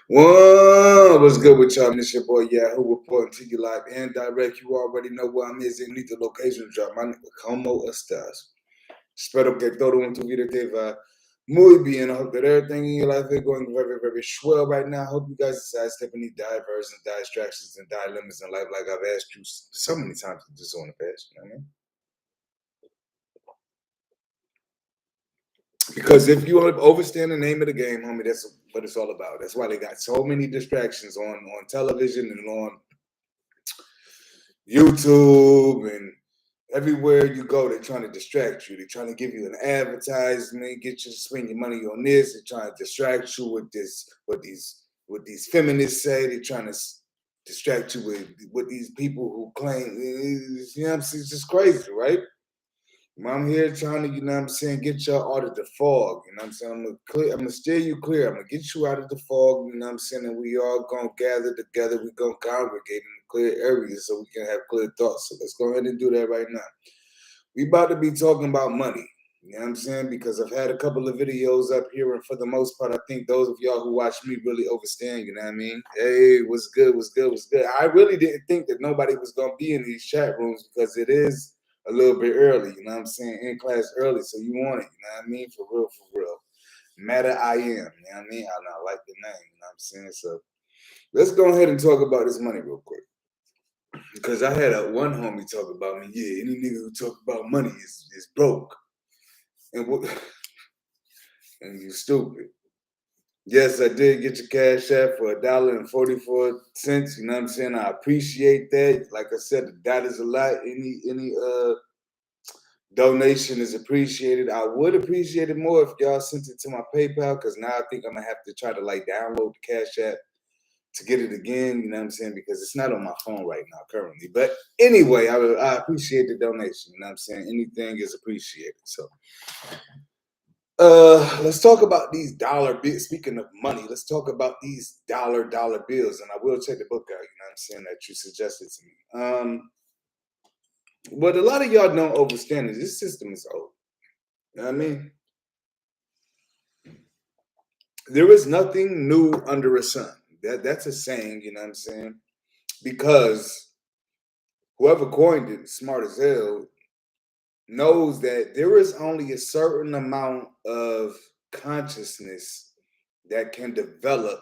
Whoa, what's good with y'all? It's your boy Yahoo reporting to you live and direct. You already know where I'm is. Need the location drop. My name is Como Estás. Espero que todo en tu vida te va muy bien. I hope that everything in your life is going very, very swell right now. I hope you guys decide stepping these diversions, distractions, and dilemmas in life like I've asked you so many times just on the past. You know what I mean? Because if you overstand the name of the game, homie, that's what it's all about. That's why they got so many distractions on television and on YouTube and everywhere you go. They're trying to distract you. They're trying to give you an advertisement, get you to spend your money on this. They're trying to distract you with this, what these feminists say. They're trying to distract you with what these people who claim, you know what I'm saying? It's just crazy, right? I'm here trying to, you know what I'm saying, get y'all out of the fog. You know what I'm saying? I'm gonna steer you clear. I'm gonna get you out of the fog, you know what I'm saying? And we all gonna gather together, we gonna congregate in clear areas so we can have clear thoughts. So let's go ahead and do that right now. We about to be talking about money. You know what I'm saying? Because I've had a couple of videos up here, and for the most part, I think those of y'all who watch me really understand, you know what I mean? Hey, what's good, what's good, what's good? I really didn't think that nobody was gonna be in these chat rooms because it is a little bit early, you know what I'm saying? In class early, so you want it, you know what I mean? For real, for real. Matter I am, you know what I mean? I like the name, you know what I'm saying? So let's go ahead and talk about this money real quick. Because I had one homie talk about me, yeah, any nigga who talk about money is broke. And what and you stupid. Yes, I did get your cash app for $1.44. You know what I'm saying? I appreciate that. Like I said, the dollar's a lot. Any donation is appreciated. I would appreciate it more if y'all sent it to my PayPal, because now I think I'm gonna have to try to like download the cash app to get it again. You know what I'm saying? Because it's not on my phone right now currently. But anyway, I appreciate the donation. You know what I'm saying? Anything is appreciated. So let's talk about these dollar bills. Speaking of money, let's talk about these dollar bills. And I will check the book out, you know what I'm saying, that you suggested to me. What a lot of y'all don't understand is this system is old. You know what I mean? There is nothing new under a sun. That's a saying, you know what I'm saying? Because whoever coined it, smart as hell, knows that there is only a certain amount of consciousness that can develop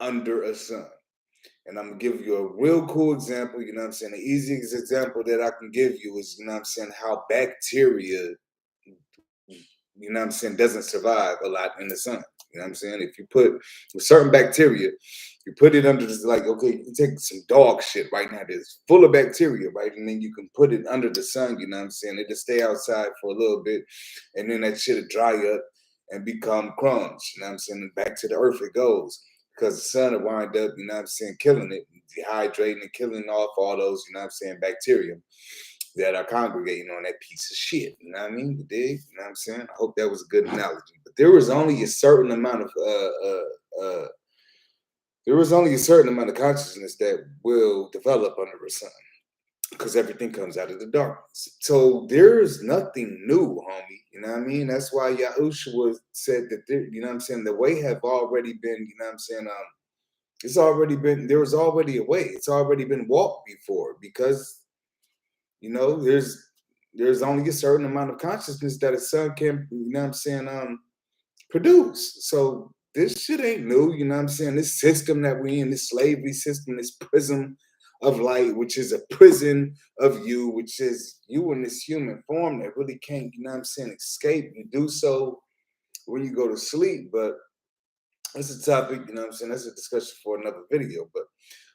under a sun. And I'm gonna give you a real cool example, you know what I'm saying? The easiest example that I can give you is, you know what I'm saying, how bacteria, you know what I'm saying, doesn't survive a lot in the sun. You know what I'm saying? If you put with certain bacteria, you put it under this, like, okay, you take some dog shit right now that's full of bacteria, right? And then you can put it under the sun, you know what I'm saying? It'll stay outside for a little bit, and then that shit'll dry up and become crumbs, you know what I'm saying? And back to the earth it goes. Because the sun will wind up, you know what I'm saying, killing it, dehydrating and killing off all those, you know what I'm saying, bacteria that are congregating on that piece of shit. You know what I mean? You dig? You know what I'm saying? I hope that was a good analogy. But there was only a certain amount of there was only a certain amount of consciousness that will develop under the sun, because everything comes out of the darkness. So there's nothing new, homie. You know what I mean? That's why Yahushua said that there, you know what I'm saying, the way have already been, you know what I'm saying, it's already been, there was already a way. It's already been walked before, because you know, there's only a certain amount of consciousness that a sun can, you know what I'm saying, produce. So this shit ain't new, you know what I'm saying? This system that we in, this slavery system, this prism of light, which is a prison of you, which is you in this human form that really can't, you know what I'm saying, escape. You do so when you go to sleep, but that's a topic, you know what I'm saying? That's a discussion for another video. But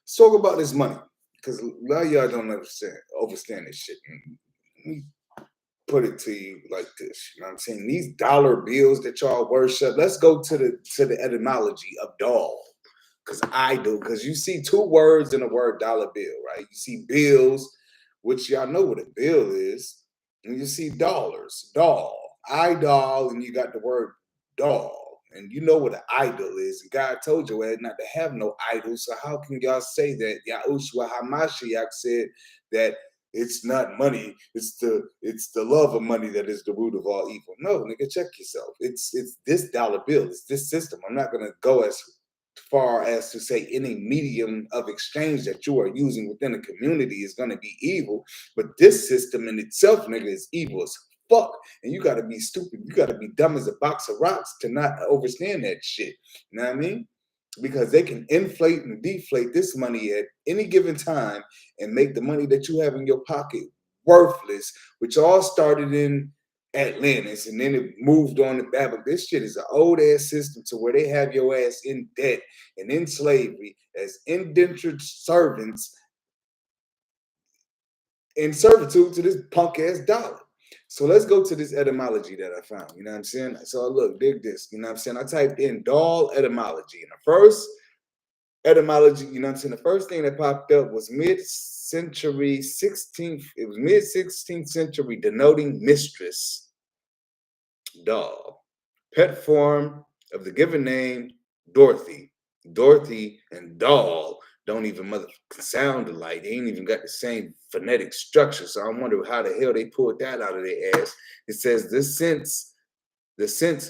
let's talk about this money, because a lot of y'all don't understand this shit. Let me put it to you like this. You know what I'm saying? These dollar bills that y'all worship. Let's go to the etymology of doll. Because I do. Because you see two words in the word dollar bill, right? You see bills, which y'all know what a bill is. And you see dollars, doll, idol, and you got the word doll. And you know what an idol is. And God told you not to have no idols. So how can y'all say that Yahushua HaMashiach said that it's not money, it's the love of money that is the root of all evil? No, nigga, check yourself. It's this dollar bill, it's this system. I'm not gonna go as far as to say any medium of exchange that you are using within a community is going to be evil. But this system in itself, nigga, is evil as fuck. And you got to be stupid. You got to be dumb as a box of rocks to not understand that shit. You know what I mean? Because they can inflate and deflate this money at any given time and make the money that you have in your pocket worthless, which all started in Atlantis and then it moved on to Babylon. This shit is an old ass system to where they have your ass in debt and in slavery as indentured servants in servitude to this punk ass dollar. So let's go to this etymology that I found. You know what I'm saying? So look, dig this. You know what I'm saying? I typed in doll etymology. And the first etymology, you know what I'm saying? The first thing that popped up was mid-century 16th. It was mid-16th century denoting mistress, doll. Pet form of the given name, Dorothy. Dorothy and doll don't even motherfucking sound alike. They ain't even got the same phonetic structure. So I wonder how the hell they pulled that out of their ass. It says the sense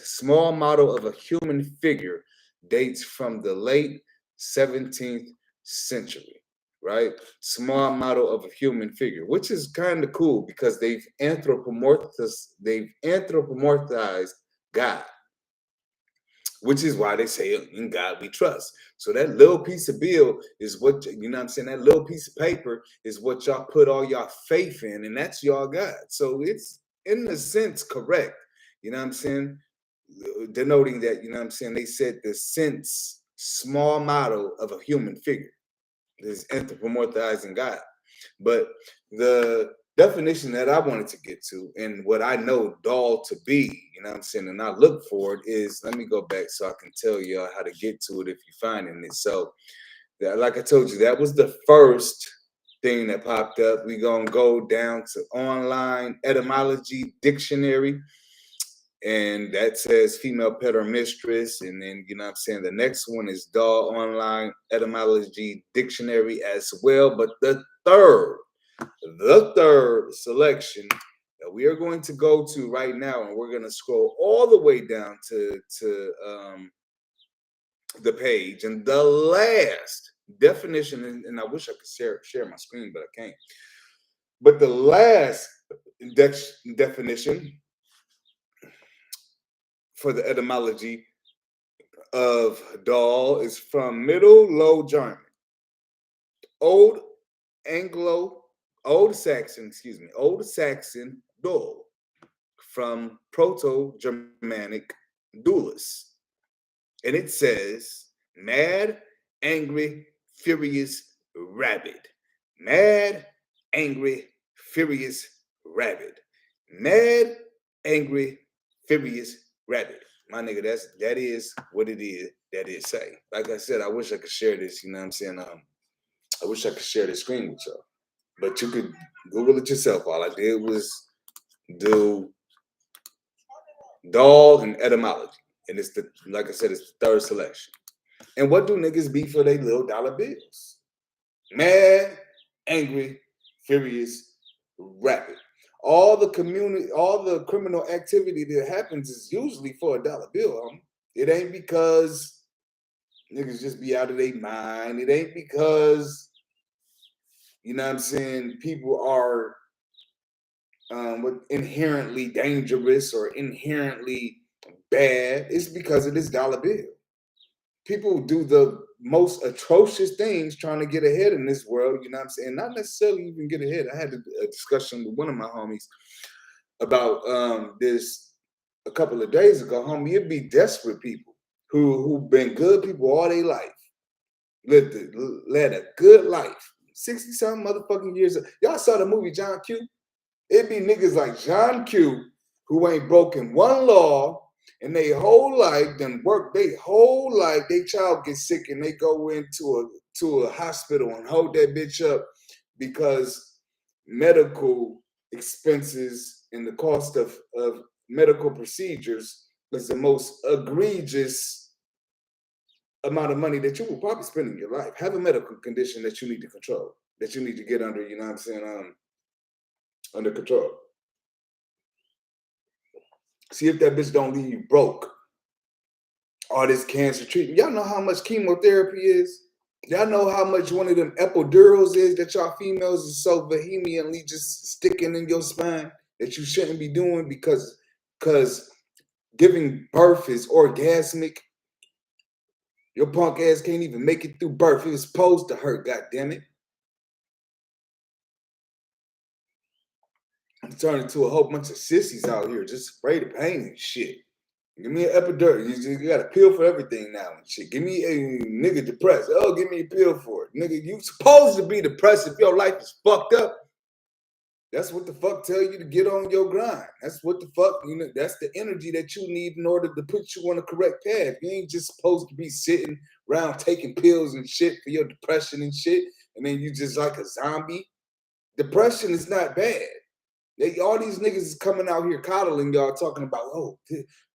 small model of a human figure dates from the late 17th century, right? Small model of a human figure, which is kind of cool because they've anthropomorphized God, which is why they say in God we trust. So that little piece of bill is what, you know what I'm saying? That little piece of paper is what y'all put all y'all faith in, and that's y'all God. So it's in a sense correct. You know what I'm saying? Denoting that, you know what I'm saying? They said the sense small model of a human figure is anthropomorphizing God. But the definition that I wanted to get to and what I know doll to be, you know what I'm saying, and I look for it is, let me go back so I can tell y'all how to get to it if you're finding it. So, like I told you, that was the first thing that popped up. We're going to go down to online etymology dictionary. And that says female pet or mistress. And then, you know what I'm saying, the next one is doll online etymology dictionary as well. But the third selection that we are going to go to right now, and we're going to scroll all the way down to the page. And the last definition, and I wish I could share my screen, but I can't. But the last definition for the etymology of doll is from Middle Low German, Old Saxon doll, from Proto-Germanic doulos. And it says mad, angry, furious, rabid. Mad, angry, furious, rabid. Mad, angry, furious, rabid. My nigga, that is what it is that it say. Like I said, I wish I could share this, you know what I'm saying? I wish I could share this screen with y'all. But you could Google it yourself. All I did was do doll and etymology. And it's like I said, it's the third selection. And what do niggas be for their little dollar bills? Mad, angry, furious, rapid. All the criminal activity that happens is usually for a dollar bill. It ain't because niggas just be out of their mind. It ain't because, you know what I'm saying, people are inherently dangerous or inherently bad. It's because of this dollar bill. People do the most atrocious things trying to get ahead in this world, you know what I'm saying? Not necessarily even get ahead. I had a discussion with one of my homies about this a couple of days ago. Homie, it'd be desperate people who've been good people all their life, led a good life, 60-something motherfucking years. Y'all saw the movie John Q? It'd be niggas like John Q who ain't broken one law and they whole life, then work they whole life, they child gets sick and they go into a hospital and hold that bitch up because medical expenses and the cost of medical procedures is the most egregious amount of money that you will probably spend in your life. Have a medical condition that you need to control, that you need to get under, you know what I'm saying, under control. See if that bitch don't leave you broke. all this cancer treatment. Y'all know how much chemotherapy is? Y'all know how much one of them epidurals is that y'all females is so vehemently just sticking in your spine that you shouldn't be doing because giving birth is orgasmic. Your punk ass can't even make it through birth. It was supposed to hurt, goddammit. I'm turning to a whole bunch of sissies out here just afraid of pain and shit. Give me an epidural. You got a pill for everything now and shit. Give me a nigga depressed. Oh, give me a pill for it. Nigga, you supposed to be depressed if your life is fucked up. That's what the fuck tell you to get on your grind. That's what the fuck, that's the energy that you need in order to put you on the correct path. You ain't just supposed to be sitting around taking pills and shit for your depression and shit, and then you just like a zombie. Depression is not bad. All these niggas is coming out here coddling y'all, talking about,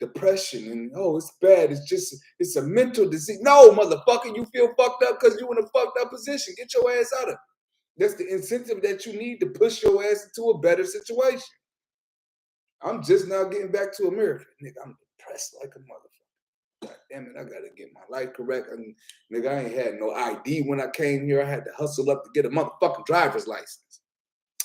depression and it's bad. It's a mental disease. No, motherfucker, you feel fucked up because you in a fucked up position. Get your ass out of it. That's the incentive that you need to push your ass into a better situation. I'm just now getting back to America. Nigga, I'm depressed like a motherfucker. God damn it, I gotta get my life correct. Nigga, I ain't had no ID when I came here. I had to hustle up to get a motherfucking driver's license,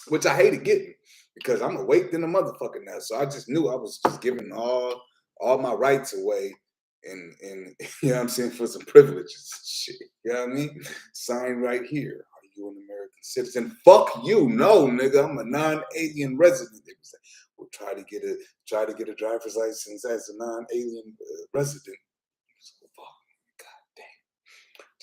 which I hated getting because I'm awake than a motherfucker now. So I just knew I was just giving all my rights away and you know what I'm saying, for some privileges. Shit. You know what I mean? Sign right here. You an American citizen? Fuck you, no, nigga. I'm a non-alien resident. They say, we'll try to get a driver's license as a non-alien resident. So, fuck, god damn.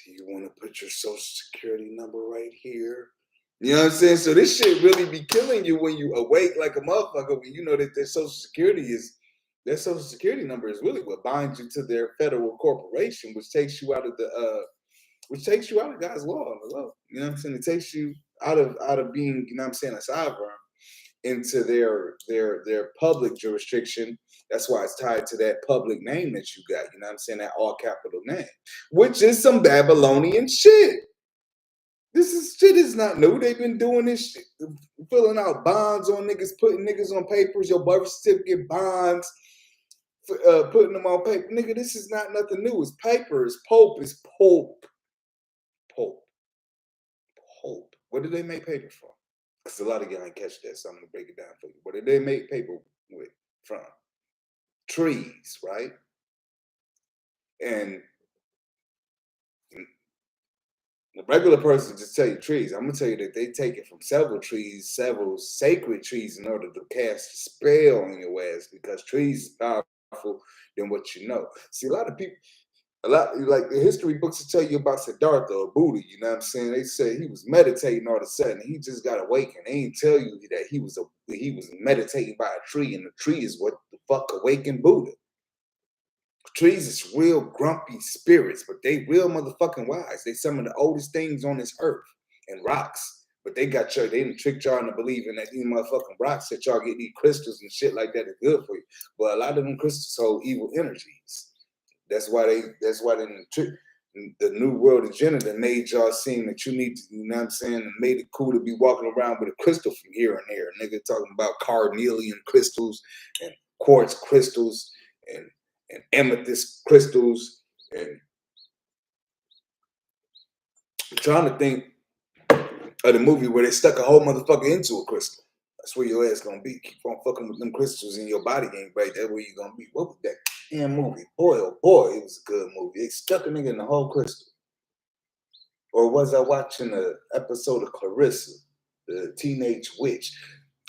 Do you want to put your social security number right here? You know what I'm saying? So this shit really be killing you when you awake like a motherfucker. When you know that their social security number is really what binds you to their federal corporation, which takes you out of God's law. You know what I'm saying? It takes you out of being, you know what I'm saying, a sovereign into their public jurisdiction. That's why it's tied to that public name that you got, you know what I'm saying, that all capital name, which is some Babylonian shit. This shit is not new. They've been doing this shit, filling out bonds on niggas, putting niggas on papers, your birth certificate bonds, putting them on paper. Nigga, this is not nothing new. It's paper. It's Pope. It's Pope. Pope. What did they make paper from? Because a lot of y'all ain't catch that, so I'm gonna break it down for you. What did they make paper from? Trees, right? And the regular person just tell you trees. I'm gonna tell you that they take it from several trees, several sacred trees, in order to cast a spell on your ass, because trees is powerful than what you know. See, a lot like the history books will tell you about Siddhartha or Buddha, you know what I'm saying? They say he was meditating all of a sudden. He just got awakened. They ain't tell you that he was meditating by a tree, and the tree is what the fuck awakened Buddha. Trees is real grumpy spirits, but they real motherfucking wise. They some of the oldest things on this earth, and rocks. But they done tricked y'all into believing that these motherfucking rocks that y'all get these crystals and shit like that are good for you. But a lot of them crystals hold evil energies. That's why the New World agenda made y'all seem that you need to, you know what I'm saying, and made it cool to be walking around with a crystal from here and there. Nigga talking about carnelian crystals and quartz crystals and amethyst crystals, and I'm trying to think of the movie where they stuck a whole motherfucker into a crystal. That's where your ass gonna be. Keep on fucking with them crystals in your body ain't right. That's where you gonna be. What was that damn movie? Boy, oh boy, it was a good movie. They stuck a nigga in the whole crystal. Or was I watching an episode of Clarissa, the teenage witch?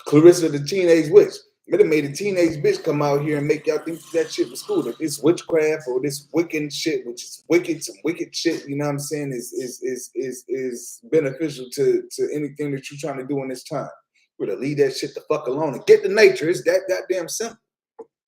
Clarissa the teenage witch. It made a teenage bitch come out here and make y'all think that shit was cool. That this witchcraft or this Wiccan shit, which is wicked, some wicked shit, you know what I'm saying, is beneficial to anything that you're trying to do in this time. We're to leave that shit the fuck alone and get to nature. It's that goddamn simple.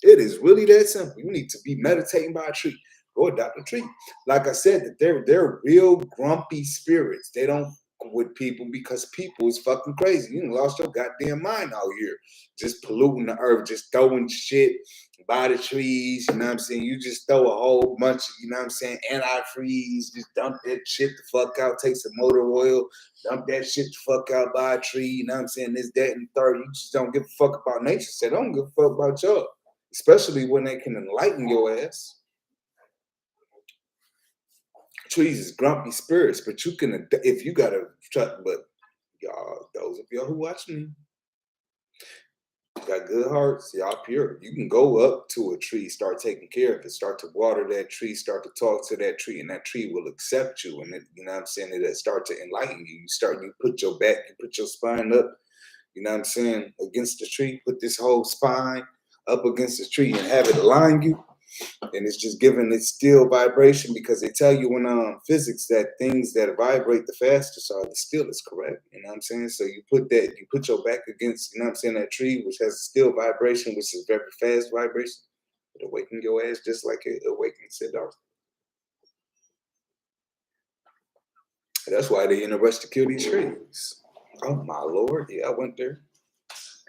It is really that simple. You need to be meditating by a tree. Go adopt a tree. Like I said, that they're real grumpy spirits. They don't with people because people is fucking crazy. You lost your goddamn mind out here. Just polluting the earth, just throwing shit by the trees, you know what I'm saying? You just throw a whole bunch of, you know what I'm saying, antifreeze, just dump that shit the fuck out, take some motor oil, dump that shit the fuck out by a tree, you know what I'm saying? This, that, and third. You just don't give a fuck about nature. So they don't give a fuck about y'all. Especially when they can enlighten your ass. trees is grumpy spirits, but you can, if you got a truck, but y'all, those of y'all who watch me, got good hearts, y'all pure. You can go up to a tree, start taking care of it, start to water that tree, start to talk to that tree, and that tree will accept you. And it, you know what I'm saying? It'll start to enlighten you. You put your back, you put your spine up, you know what I'm saying, against the tree, put this whole spine up against the tree and have it align you. And it's just giving it still vibration, because they tell you in physics that things that vibrate the fastest are the stillest, correct? You know what I'm saying? So you put your back against, you know what I'm saying, that tree, which has a still vibration, which is very fast vibration. It awaken your ass just like it awakens said dark. That's why they in a rush to kill these trees. Oh my lord, yeah, I went there.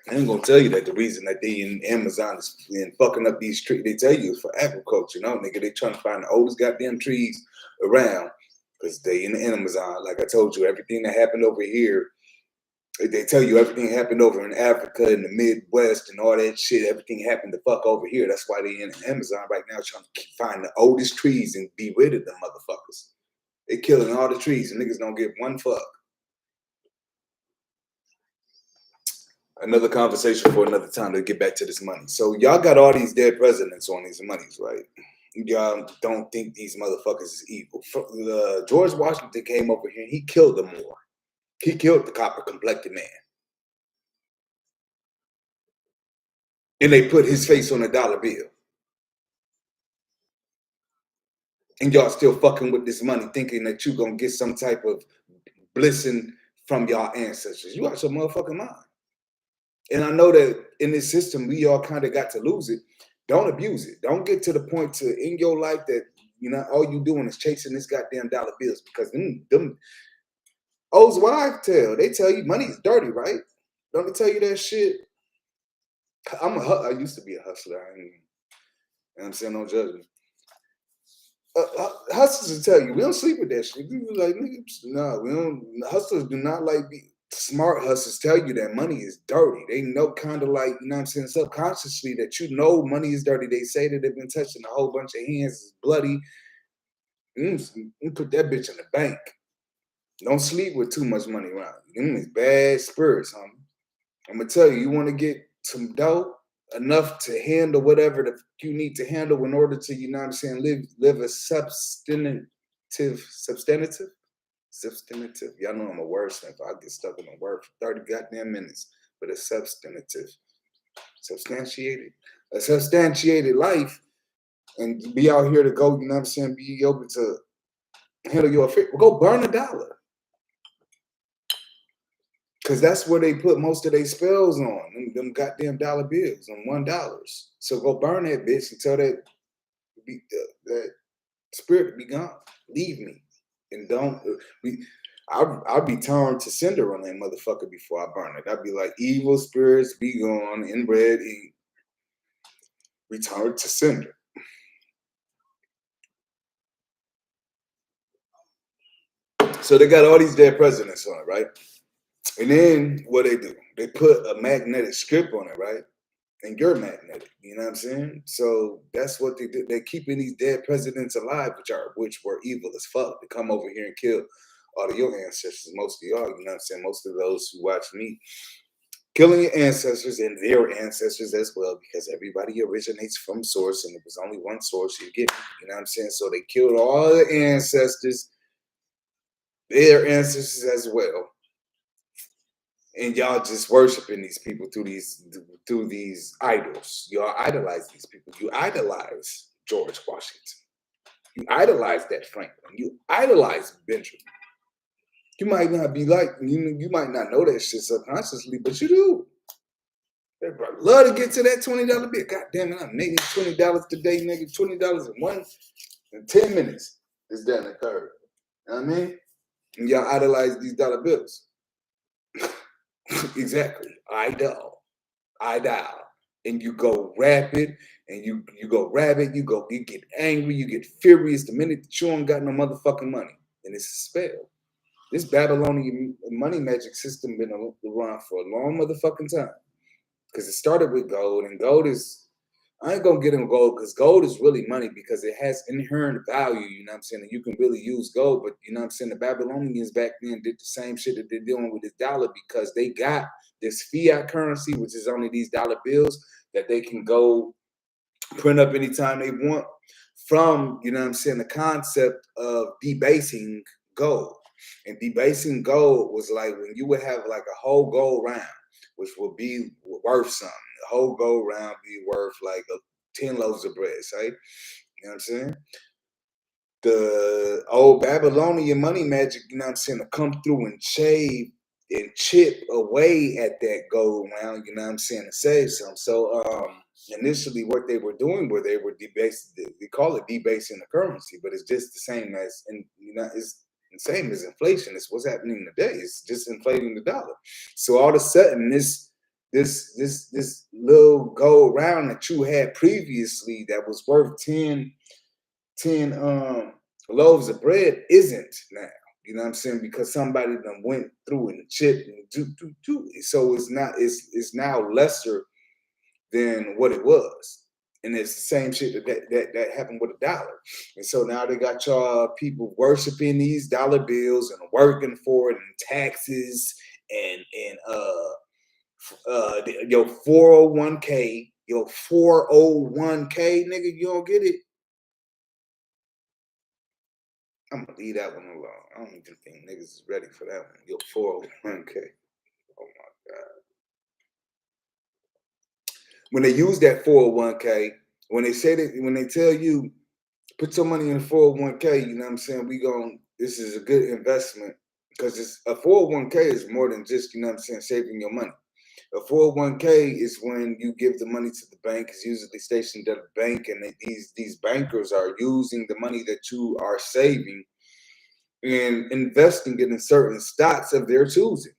I ain't gonna tell you that the reason that they in Amazon is fucking up these trees. They tell you it's for agriculture, nigga. They trying to find the oldest goddamn trees around because they in the Amazon. Like I told you, everything that happened over here, they tell you everything happened over in Africa, in the Midwest, and all that shit. Everything happened to fuck over here. That's why they in Amazon right now trying to find the oldest trees and be rid of them motherfuckers. They killing all the trees and niggas don't give one fuck. Another conversation for another time to get back to this money. So y'all got all these dead presidents on these monies, right? Y'all don't think these motherfuckers is evil. George Washington came over here and he killed them more. He killed the copper-complected man. And they put his face on a dollar bill. And y'all still fucking with this money, thinking that you gonna get some type of blessing from y'all ancestors. You out your motherfucking mind. And I know that in this system, we all kind of got to lose it. Don't abuse it. Don't get to the point in your life that, all you doing is chasing this goddamn dollar bills, because them O's wives they tell you money is dirty, right? Don't they tell you that shit? I used to be a hustler. I'm saying, no judgment. Hustlers will tell you, we don't sleep with that shit. We be like, no, we don't. Hustlers do not like smart hustlers tell you that money is dirty. They know, kind of like, what I'm saying, subconsciously, that money is dirty. They say that they've been touching a whole bunch of hands, it's bloody. You put that bitch in the bank. Don't sleep with too much money around you. It's bad spirits, homie. I'm gonna tell you, you want to get some dough, enough to handle whatever you need to handle in order to, live a substantive. Y'all know I'm a wordsmith. I get stuck in a word for 30 goddamn minutes, but it's substantive. A substantiated life, and be out here to go, be able to handle your affairs. Go burn $1. Because that's where they put most of their spells on, them goddamn dollar bills, on $1. So go burn that bitch and tell that spirit to be gone. Leave me. And don't I'll be turned to cinder on that motherfucker before I burn it. I'd be like, evil spirits be gone, inbred ink, returned to cinder. So they got all these dead presidents on it, right? And then what they do, they put a magnetic strip on it, right? And you're magnetic, you know what I'm saying? So that's what they do. They're keeping these dead presidents alive, which were evil as fuck, to come over here and kill all of your ancestors. Most of y'all, you know what I'm saying? Most of those who watch me, killing your ancestors and their ancestors as well, because everybody originates from source, and it was only one source you get. You know what I'm saying? So they killed all the ancestors, their ancestors as well. And y'all just worshiping these people through these idols. Y'all idolize these people. You idolize George Washington. You idolize that Franklin. You idolize Benjamin. You might not be like, you might not know that shit subconsciously, but you do. Everybody love to get to that $20 bill. God damn it, I'm making $20 today, nigga. $20 in 10 minutes. It's done a third. You know what I mean? And y'all idolize these dollar bills. Exactly. Idol. And you go rapid, and you go rabbit, you get angry, you get furious the minute that you don't got no motherfucking money. And it's a spell. This Babylonian money magic system been around for a long motherfucking time. Because it started with gold, and gold is I ain't gonna get in gold because gold is really money because it has inherent value, you know what I'm saying? And you can really use gold, but you know what I'm saying? The Babylonians back then did the same shit that they're doing with this dollar because they got this fiat currency, which is only these dollar bills that they can go print up anytime they want from, you know what I'm saying, the concept of debasing gold. And debasing gold was like when you would have like a whole gold round, which would be worth something. A whole gold round be worth like 10 loaves of bread, say. You know what I'm saying? The old Babylonian money magic, you know what I'm saying, to come through and shave and chip away at that gold round, you know what I'm saying, to save some. So initially what they were doing where they were debasing, they call it debasing the currency, but it's just the same as, and you know, it's the same as inflation. It's what's happening today. It's just inflating the dollar. So all of a sudden this little gold round that you had previously that was worth 10 loaves of bread isn't now. You know what I'm saying? Because somebody done went through and chipped and do. So it's now lesser than what it was. And it's the same shit that happened with a dollar. And so now they got y'all people worshiping these dollar bills and working for it and taxes and your 401k, your 401k, nigga, you don't get it. I'm gonna leave that one alone. I don't even think niggas is ready for that one. Your 401k. Oh my God. When they use that 401k, when they say that, when they tell you put your money in a 401k, you know what I'm saying? This is a good investment because it's a 401k is more than just, you know what I'm saying, saving your money. A 401k is when you give the money to the bank. It's usually stationed at a bank, and these bankers are using the money that you are saving and investing it in certain stocks of their choosing.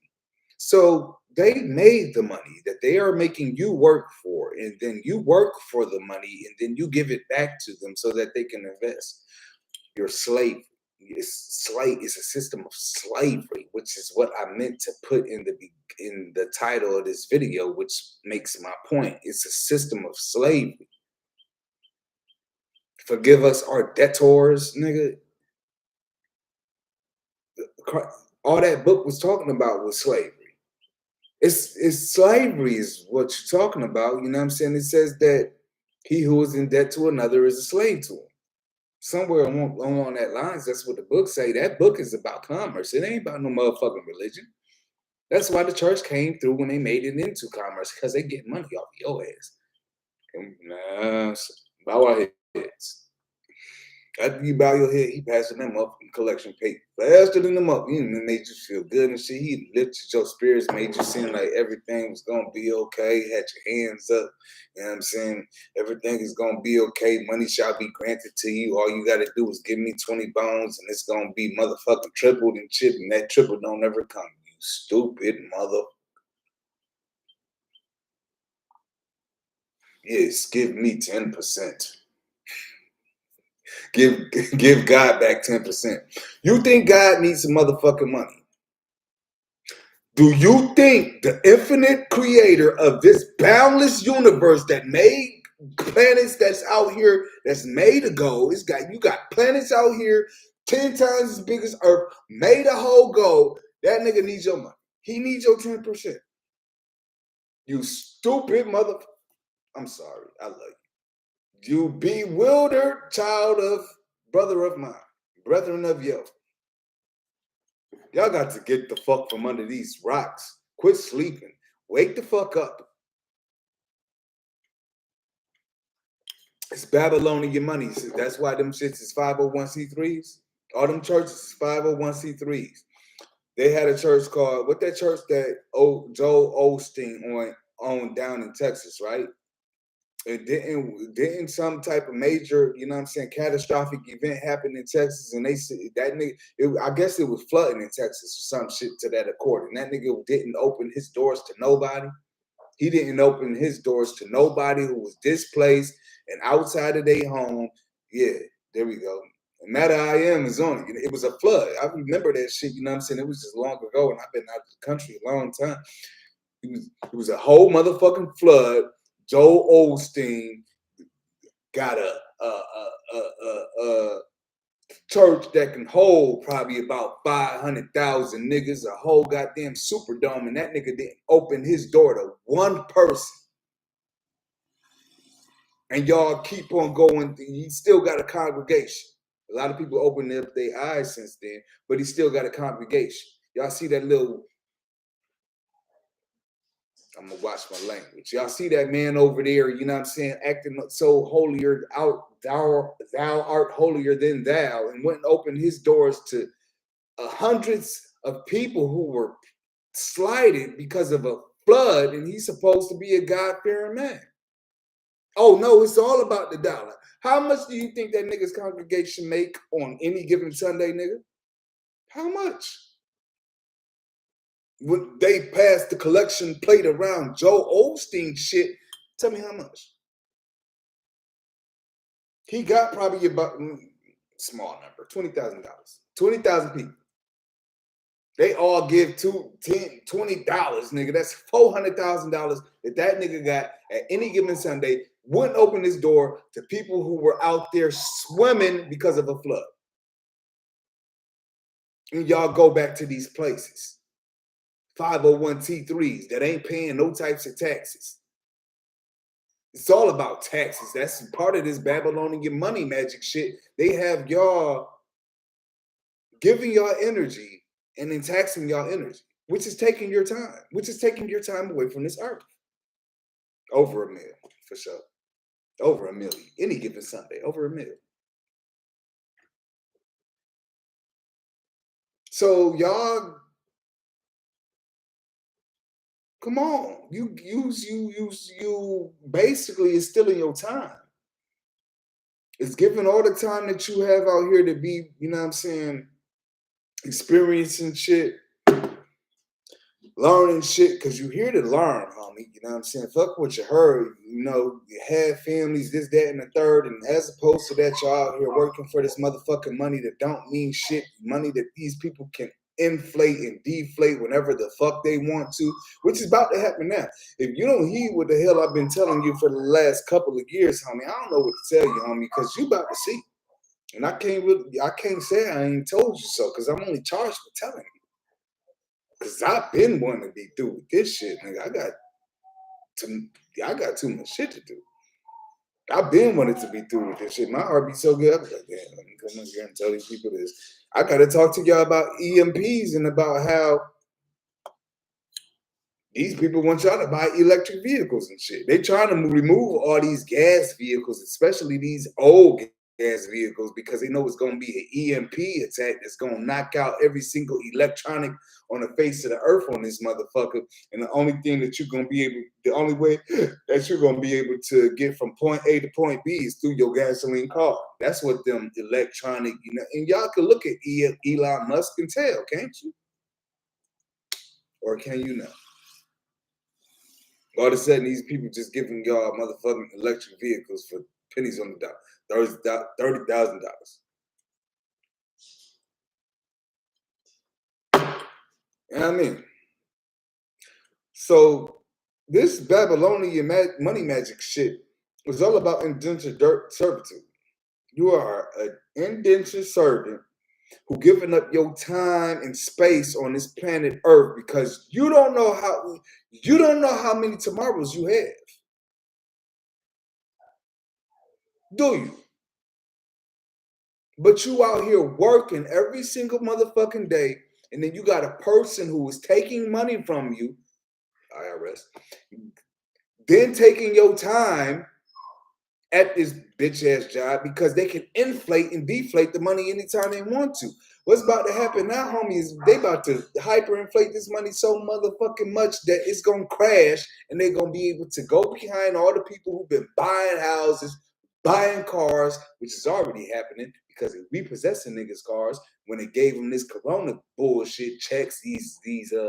So they made the money that they are making you work for, and then you work for the money, and then you give it back to them so that they can invest. Your slave. It's a system of slavery, which is what I meant to put in the title of this video, which makes my point. It's a system of slavery. Forgive us our debtors, nigga. All that book was talking about was slavery. It's slavery is what you're talking about. You know what I'm saying? It says that he who is in debt to another is a slave to him. Somewhere along that lines, that's what the book say. That book is about commerce. It ain't about no motherfucking religion. That's why the church came through when they made it into commerce, because they get money off your ass. And, bow our heads. After you bow your head, he passing them up in collection plate faster than them up. You know, made you feel good and shit. He lifted your spirits, made you seem like everything was gonna be okay. Had your hands up. You know what I'm saying? Everything is gonna be okay. Money shall be granted to you. All you gotta do is give me 20 bones, and it's gonna be motherfucking tripled and chipped, and that triple don't ever come. You stupid mother. Yes, give me 10%. Give God back 10%. You think God needs some motherfucking money? Do you think the infinite creator of this boundless universe that made planets that's out here, that's made of gold, you got planets out here 10 times as big as Earth, made a whole gold, that nigga needs your money. He needs your 10%. You stupid motherfucker. I'm sorry. I love you. You bewildered child of brother of mine, brethren of yo. Y'all got to get the fuck from under these rocks. Quit sleeping. Wake the fuck up. It's Babylonian money. That's why them shits is 501c3s. All them churches is 501c3s. They had a church called, what that church that Joel Osteen owned down in Texas, right? It didn't some type of major, you know what I'm saying, catastrophic event happen in Texas, and they said that nigga, I guess it was flooding in Texas or some shit to that accord, and that nigga didn't open his doors to nobody. He didn't open his doors to nobody who was displaced and outside of their home. Yeah, there we go. Matter I am is on it. It was a flood. I remember that shit, you know what I'm saying? It was just long ago, and I've been out of the country a long time. It was a whole motherfucking flood. Joel Osteen got a church that can hold probably about 500,000 niggas, a whole goddamn Superdome, and that nigga didn't open his door to one person. And y'all keep on going. He still got a congregation. A lot of people opened up their eyes since then, but he still got a congregation. Y'all see that little, I'm gonna watch my language. Y'all see that man over there, you know what I'm saying, acting so holier out, thou art holier than thou, and went and opened his doors to hundreds of people who were slighted because of a flood, and he's supposed to be a God-fearing man. Oh no, it's all about the dollar. How much do you think that nigga's congregation make on any given Sunday, nigga? How much? When they pass the collection plate around Joe Osteen shit, tell me how much. He got probably about, small number, $20,000. 20,000 people. They all give $20, nigga. That's $400,000 that nigga got at any given Sunday. Wouldn't open his door to people who were out there swimming because of a flood. And y'all go back to these places. 501c3s that ain't paying no types of taxes. It's all about taxes. That's part of this Babylonian money magic shit. They have y'all giving y'all energy and then taxing y'all energy, which is taking your time away from this earth. Over $1 million, for sure. Over $1 million. Any given Sunday, over $1 million. So y'all, come on. You basically is stealing your time. It's giving all the time that you have out here to be, you know what I'm saying, experiencing shit, learning shit, because you're here to learn, homie. You know what I'm saying? Fuck what you heard. You know, you have families, this, that, and the third. And as opposed to that, y'all out here working for this motherfucking money that don't mean shit. Money that these people can inflate and deflate whenever the fuck they want to, which is about to happen now. If you don't heed what the hell I've been telling you for the last couple of years, homie, I don't know what to tell you, homie, because you about to see. And I can't say I ain't told you so, because I'm only charged with telling you. Because I've been wanting to be through with this shit, nigga. I got too much shit to do. I've been wanting to be through with this shit. My heart be so good. I was like, damn, let me come in here and tell these people this. I got to talk to y'all about EMPs and about how these people want y'all to buy electric vehicles and shit. They trying to remove all these gas vehicles, especially these old gas vehicles, because they know it's going to be an EMP attack that's going to knock out every single electronic on the face of the earth on this motherfucker. And the only thing that you're going to be able, the only way that you're going to be able to get from point A to point B is through your gasoline car. That's what them electronic, you know, and y'all can look at Elon Musk and tell, can't you? Or can you not? All of a sudden, these people just giving y'all motherfucking electric vehicles for pennies on the dollar, $30,000. You know what I mean? So this Babylonian money magic shit was all about indentured servitude. You are an indentured servant who giving up your time and space on this planet Earth because you don't know how many tomorrows you have. Do you? But you out here working every single motherfucking day, and then you got a person who is taking money from you, IRS, then taking your time at this bitch ass job because they can inflate and deflate the money anytime they want to. What's about to happen now, homie, is they about to hyperinflate this money so motherfucking much that it's gonna crash, and they're gonna be able to go behind all the people who've been buying houses, buying cars, which is already happening because they repossessing niggas' cars when they gave them this corona bullshit checks, these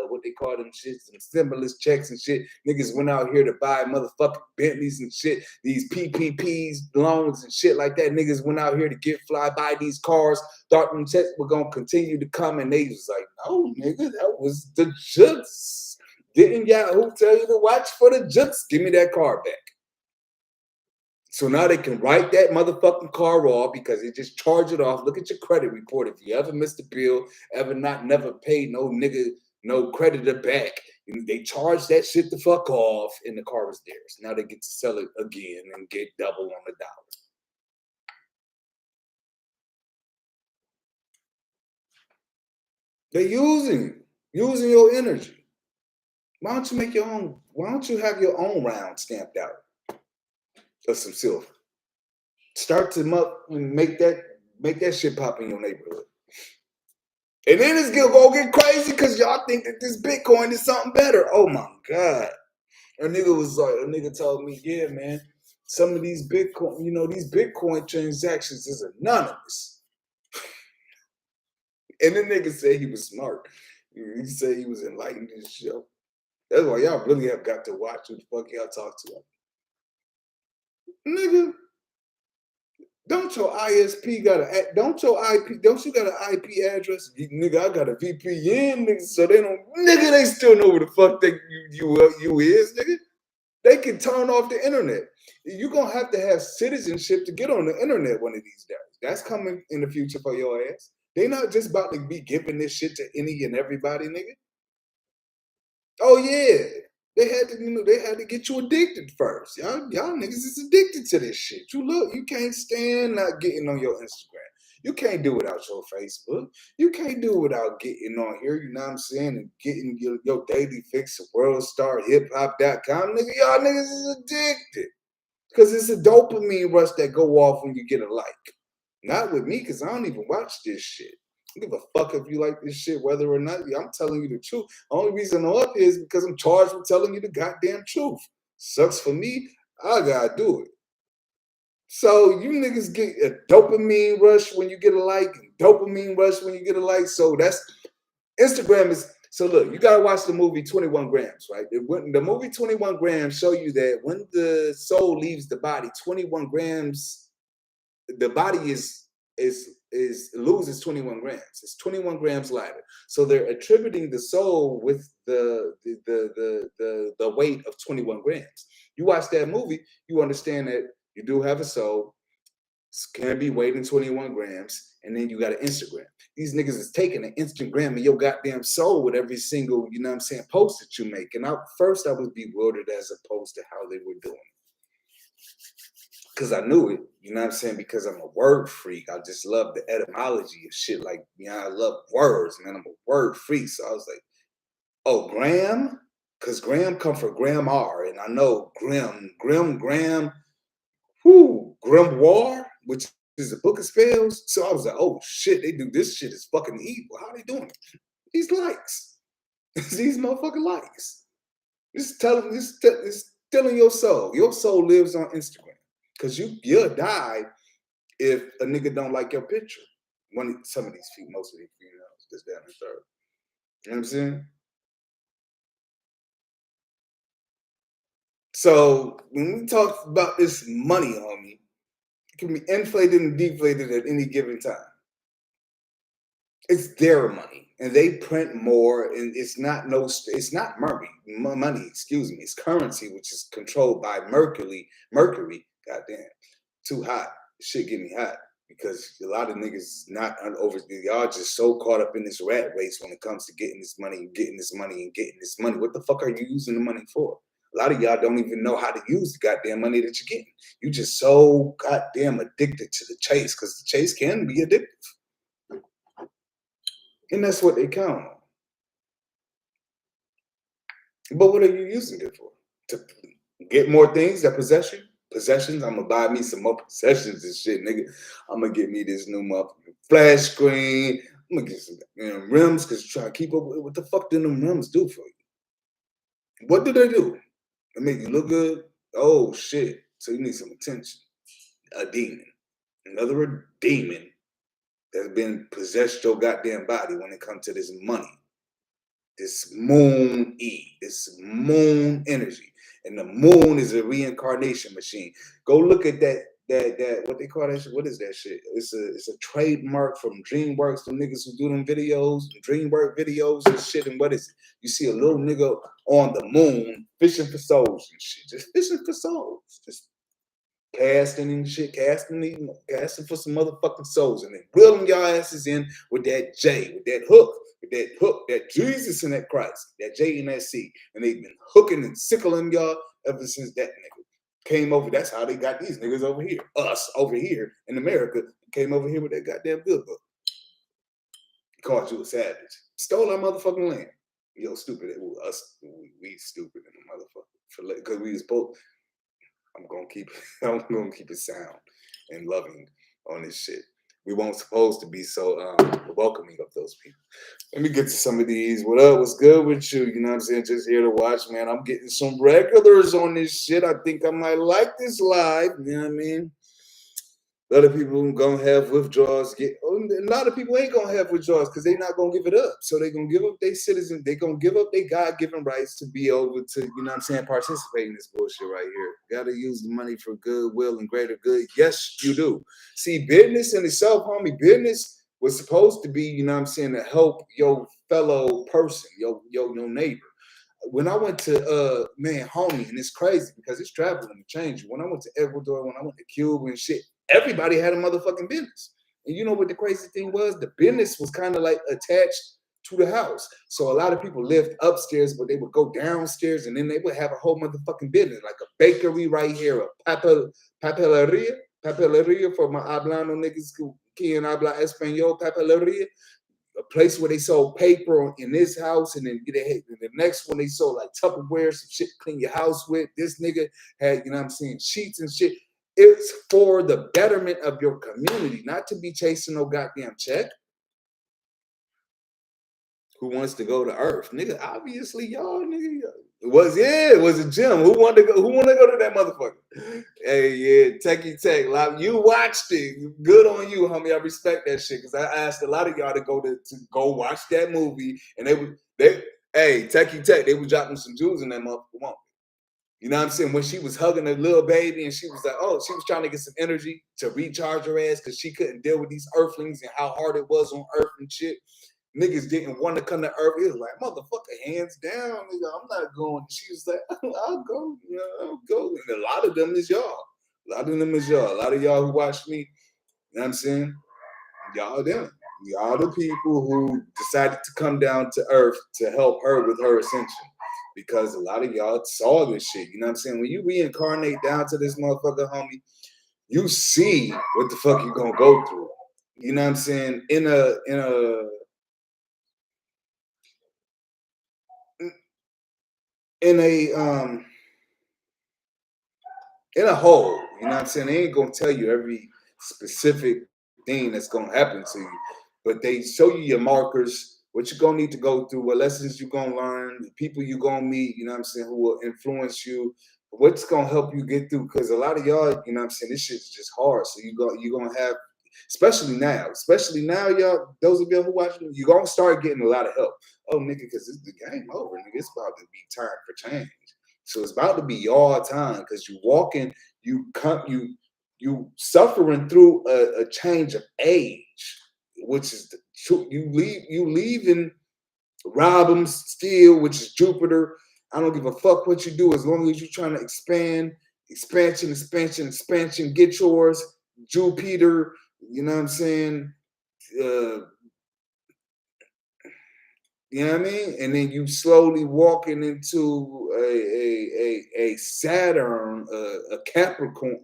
what they call them shit, some stimulus checks and shit. Niggas went out here to buy motherfucking Bentleys and shit, these PPPs, loans and shit like that. Niggas went out here to get fly, buy these cars, thought them checks were gonna continue to come, and they was like, no, nigga, that was the jukes. Didn't Yahoo tell you to watch for the jukes? Give me that car back. So now they can write that motherfucking car off because they just charge it off. Look at your credit report. If you ever missed a bill, never paid no nigga, no creditor back, they charge that shit the fuck off and the car was theirs. Now they get to sell it again and get double on the dollar. They're using your energy. Why don't you make your own? Why don't you have your own round stamped out of some silver? Start them up and make that shit pop in your neighborhood. And then it's gonna go get crazy because y'all think that this Bitcoin is something better. Oh my God. A nigga told me, yeah, man, some of these Bitcoin, these Bitcoin transactions is anonymous. And the nigga said he was smart. He said he was enlightened and shit. That's why y'all really have got to watch who the fuck y'all talk to. Nigga, don't your ISP got don't you got an IP address? Nigga, I got a VPN, nigga, so they still know where the fuck you is, nigga. They can turn off the internet. You're gonna have to have citizenship to get on the internet one of these days. That's coming in the future for your ass. They not just about to be giving this shit to any and everybody, nigga. Oh yeah. They had to get you addicted first. Y'all niggas is addicted to this shit. You can't stand not getting on your Instagram. You can't do without your Facebook. You can't do without getting on here, you know what I'm saying, and getting your daily fix of worldstarhiphop.com. Nigga, y'all niggas is addicted. Because it's a dopamine rush that go off when you get a like. Not with me, because I don't even watch this shit. I don't give a fuck if you like this shit, whether or not. I'm telling you the truth. The only reason I'm up here is because I'm charged with telling you the goddamn truth. Sucks for me. I gotta do it. So you niggas get a dopamine rush when you get a like, dopamine rush when you get a like. So that's Instagram is. So look, you gotta watch the movie 21 Grams, right? The movie 21 Grams show you that when the soul leaves the body, 21 grams, the body loses 21 grams. It's 21 grams lighter. So they're attributing the soul with the weight of 21 grams. You watch that movie, you understand that you do have a soul, can be weighing 21 grams, and then you got an Instagram. These niggas is taking an Instagram of your goddamn soul with every single, you know what I'm saying, post that you make. And first I was bewildered as opposed to how they were doing it. Because I knew it, you know what I'm saying, because I'm a word freak. I just love the etymology of shit. Like, I love words, man. I'm a word freak. So I was like, oh, gram? Because gram come from grammar. And I know grimoire, which is a book of spells. So I was like, oh shit, they do this shit is fucking evil. How they doing it? These likes. These motherfucking likes. It's telling your soul. Your soul lives on Instagram. Because you'll die if a nigga don't like your picture. Some of these people, most of these females, just down the third. You know what I'm saying? So when we talk about this money, homie, it can be inflated and deflated at any given time. It's their money, and they print more, and it's not money, excuse me. It's currency, which is controlled by Mercury. Goddamn, too hot. Shit get me hot because a lot of niggas not over. Y'all just so caught up in this rat race when it comes to getting this money and getting this money and getting this money. What the fuck are you using the money for? A lot of y'all don't even know how to use the goddamn money that you're getting. You just so goddamn addicted to the chase because the chase can be addictive. And that's what they count on. But what are you using it for? To get more things that possess you? Possessions? I'm gonna buy me some more possessions and shit, nigga. I'm gonna get me this new motherfucking flash screen. I'm gonna get some rims because you try to keep up with what the fuck do them rims do for you? What do they do? They make you look good? Oh shit. So you need some attention. A demon. Another demon that's been possessed your goddamn body when it comes to this money. This moon this moon energy. And the moon is a reincarnation machine. Go look at that what they call that shit. What is that shit? It's a trademark from DreamWorks, the niggas who do them videos, DreamWorks videos and shit. And what is it? You see a little nigga on the moon fishing for souls and shit. Just fishing for souls. Just casting and shit, casting for some motherfucking souls, and then wheeling y'all asses in with that J, with that hook, that Jesus and that Christ, that J and that C, and they've been hooking and sickling y'all ever since that nigga came over. That's how they got these niggas over here, us over here in America, came over here with that goddamn good book. Called you a savage, stole our motherfucking land. Yo, stupid. We stupid in the motherfucker because we was both. I'm gonna keep it sound and loving on this shit. We weren't supposed to be so welcoming of those people. Let me get to some of these. What up? What's good with you? You know what I'm saying? Just here to watch, man. I'm getting some regulars on this shit. I think I might like this live. You know what I mean? A lot of people gonna have withdrawals. A lot of people ain't gonna have withdrawals because they're not gonna give it up. So they're gonna give up their citizen. They're gonna give up their God-given rights to be able to, you know what I'm saying, participate in this bullshit right here. Gotta use the money for goodwill and greater good. Yes, you do. See, business in itself, homie, business was supposed to be, you know what I'm saying, to help your fellow person, your neighbor. When I went to man, homie, and it's crazy because it's traveling to change. When I went to Ecuador, when I went to Cuba and shit, everybody had a motherfucking business. And you know what the crazy thing was? The business was kind of like attached to the house. So a lot of people lived upstairs, but they would go downstairs and then they would have a whole motherfucking business, like a bakery right here, a papeleria for my hablando niggas who can habla español, papeleria. A place where they sold paper in this house, and then the next one they sold like Tupperware, some shit to clean your house with. This nigga had, you know what I'm saying, sheets and shit. It's for the betterment of your community, not to be chasing no goddamn check. Who wants to go to Earth, nigga? Obviously, y'all, nigga. It was a gym. Who wanted to go to that motherfucker? Hey, yeah, Techie Tech. You watched it. Good on you, homie. I respect that shit because I asked a lot of y'all to go watch that movie, and hey, Techie Tech, they were dropping some jewels in that motherfucker. You know what I'm saying? When she was hugging a little baby and she was like, oh, she was trying to get some energy to recharge her ass because she couldn't deal with these earthlings and how hard it was on Earth and shit. Niggas didn't want to come to Earth. It was like, motherfucker, hands down, nigga, I'm not going. She was like, I'll go, I'll go. And a lot of them is y'all. A lot of them is y'all. A lot of y'all who watch me, you know what I'm saying? Y'all them. Y'all the people who decided to come down to Earth to help her with her ascension. Because a lot of y'all saw this shit. You know what I'm saying? When you reincarnate down to this motherfucker, homie, you see what the fuck you gonna go through. You know what I'm saying? In a whole, you know what I'm saying? They ain't gonna tell you every specific thing that's gonna happen to you, but they show you your markers, what you're gonna need to go through, what lessons you're gonna learn, the people you're gonna meet, you know what I'm saying, who will influence you, what's gonna help you get through. Because a lot of y'all, you know what I'm saying, this shit's just hard. So you're gonna have, especially now, y'all, those of y'all who watching, you're gonna start getting a lot of help. Oh, nigga, because it's the game over, nigga. It's about to be time for change. So it's about to be your time because you walking, you suffering through a change of age, which is you leaving Robin Steel, which is Jupiter. I don't give a fuck what you do as long as you're trying to expansion, get yours. Jupiter, you know what I'm saying? You know what I mean? And then you slowly walking into a Saturn, a Capricorn.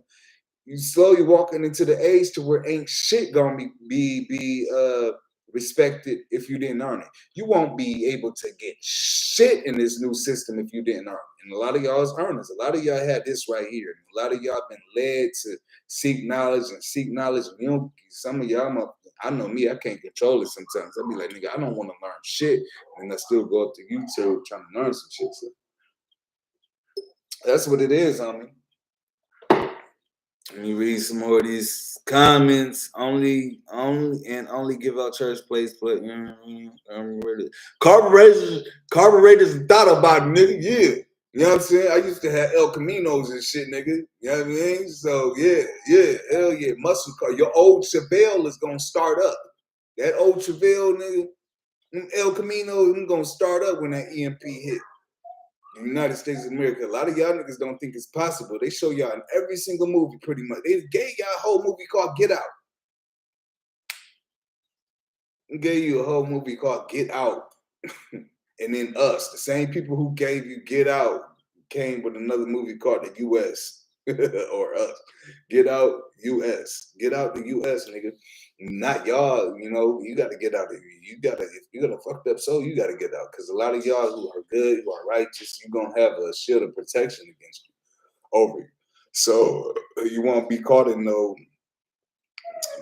You slowly walking into the age to where ain't shit gonna be respected if you didn't earn it. You won't be able to get shit in this new system if you didn't earn it. And a lot of y'all's earners. A lot of y'all had this right here. A lot of y'all been led to seek knowledge. And you know, some of y'all, I know me, I can't control it sometimes. I'll be like, nigga, I don't want to learn shit. And I still go up to YouTube trying to learn some shit. So that's what it is, homie. Let me read some more of these comments. Only give out church plates, but I'm ready. Carburetors thought about it, nigga. Yeah. You know what I'm saying? I used to have El Caminos and shit, nigga. You know what I mean? So yeah, hell yeah. Muscle car. Your old Chevelle is gonna start up. That old Chevelle, nigga, El Camino is gonna start up when that EMP hit. The United States of America. A lot of y'all niggas don't think it's possible. They show y'all in every single movie pretty much. They gave y'all a whole movie called Get Out. They gave you a whole movie called Get Out. And then Us, the same people who gave you Get Out, came with another movie called The U.S. or Us. Get Out U.S. Get out the U.S., nigga. Not y'all, you know, you got to get out. You got to, if you're going to fucked up soul, you got to get out. Because a lot of y'all who are good, who are righteous, you're going to have a shield of protection against you, over you. So you won't be caught in no,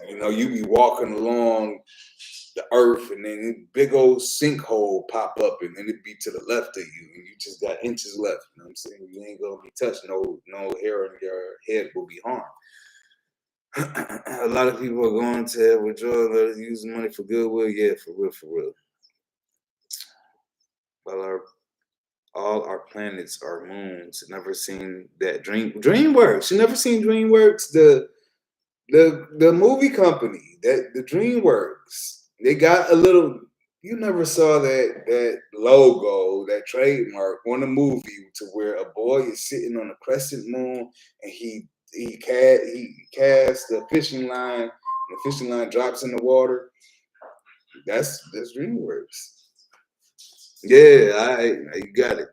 you know, you be walking along the earth and then big old sinkhole pop up and then it be to the left of you and you just got inches left. You know what I'm saying? You ain't gonna be touched. No hair on your head will be harmed. A lot of people are going to hell with drugs, using money for goodwill. Yeah, for real, for real. Well, all our planets are moons. Never seen that DreamWorks. You never seen DreamWorks? The movie company, that the DreamWorks, they got a little. You never saw that logo, that trademark on the movie, to where a boy is sitting on a crescent moon and he casts the fishing line, and the fishing line drops in the water. That's DreamWorks. Yeah, you got it.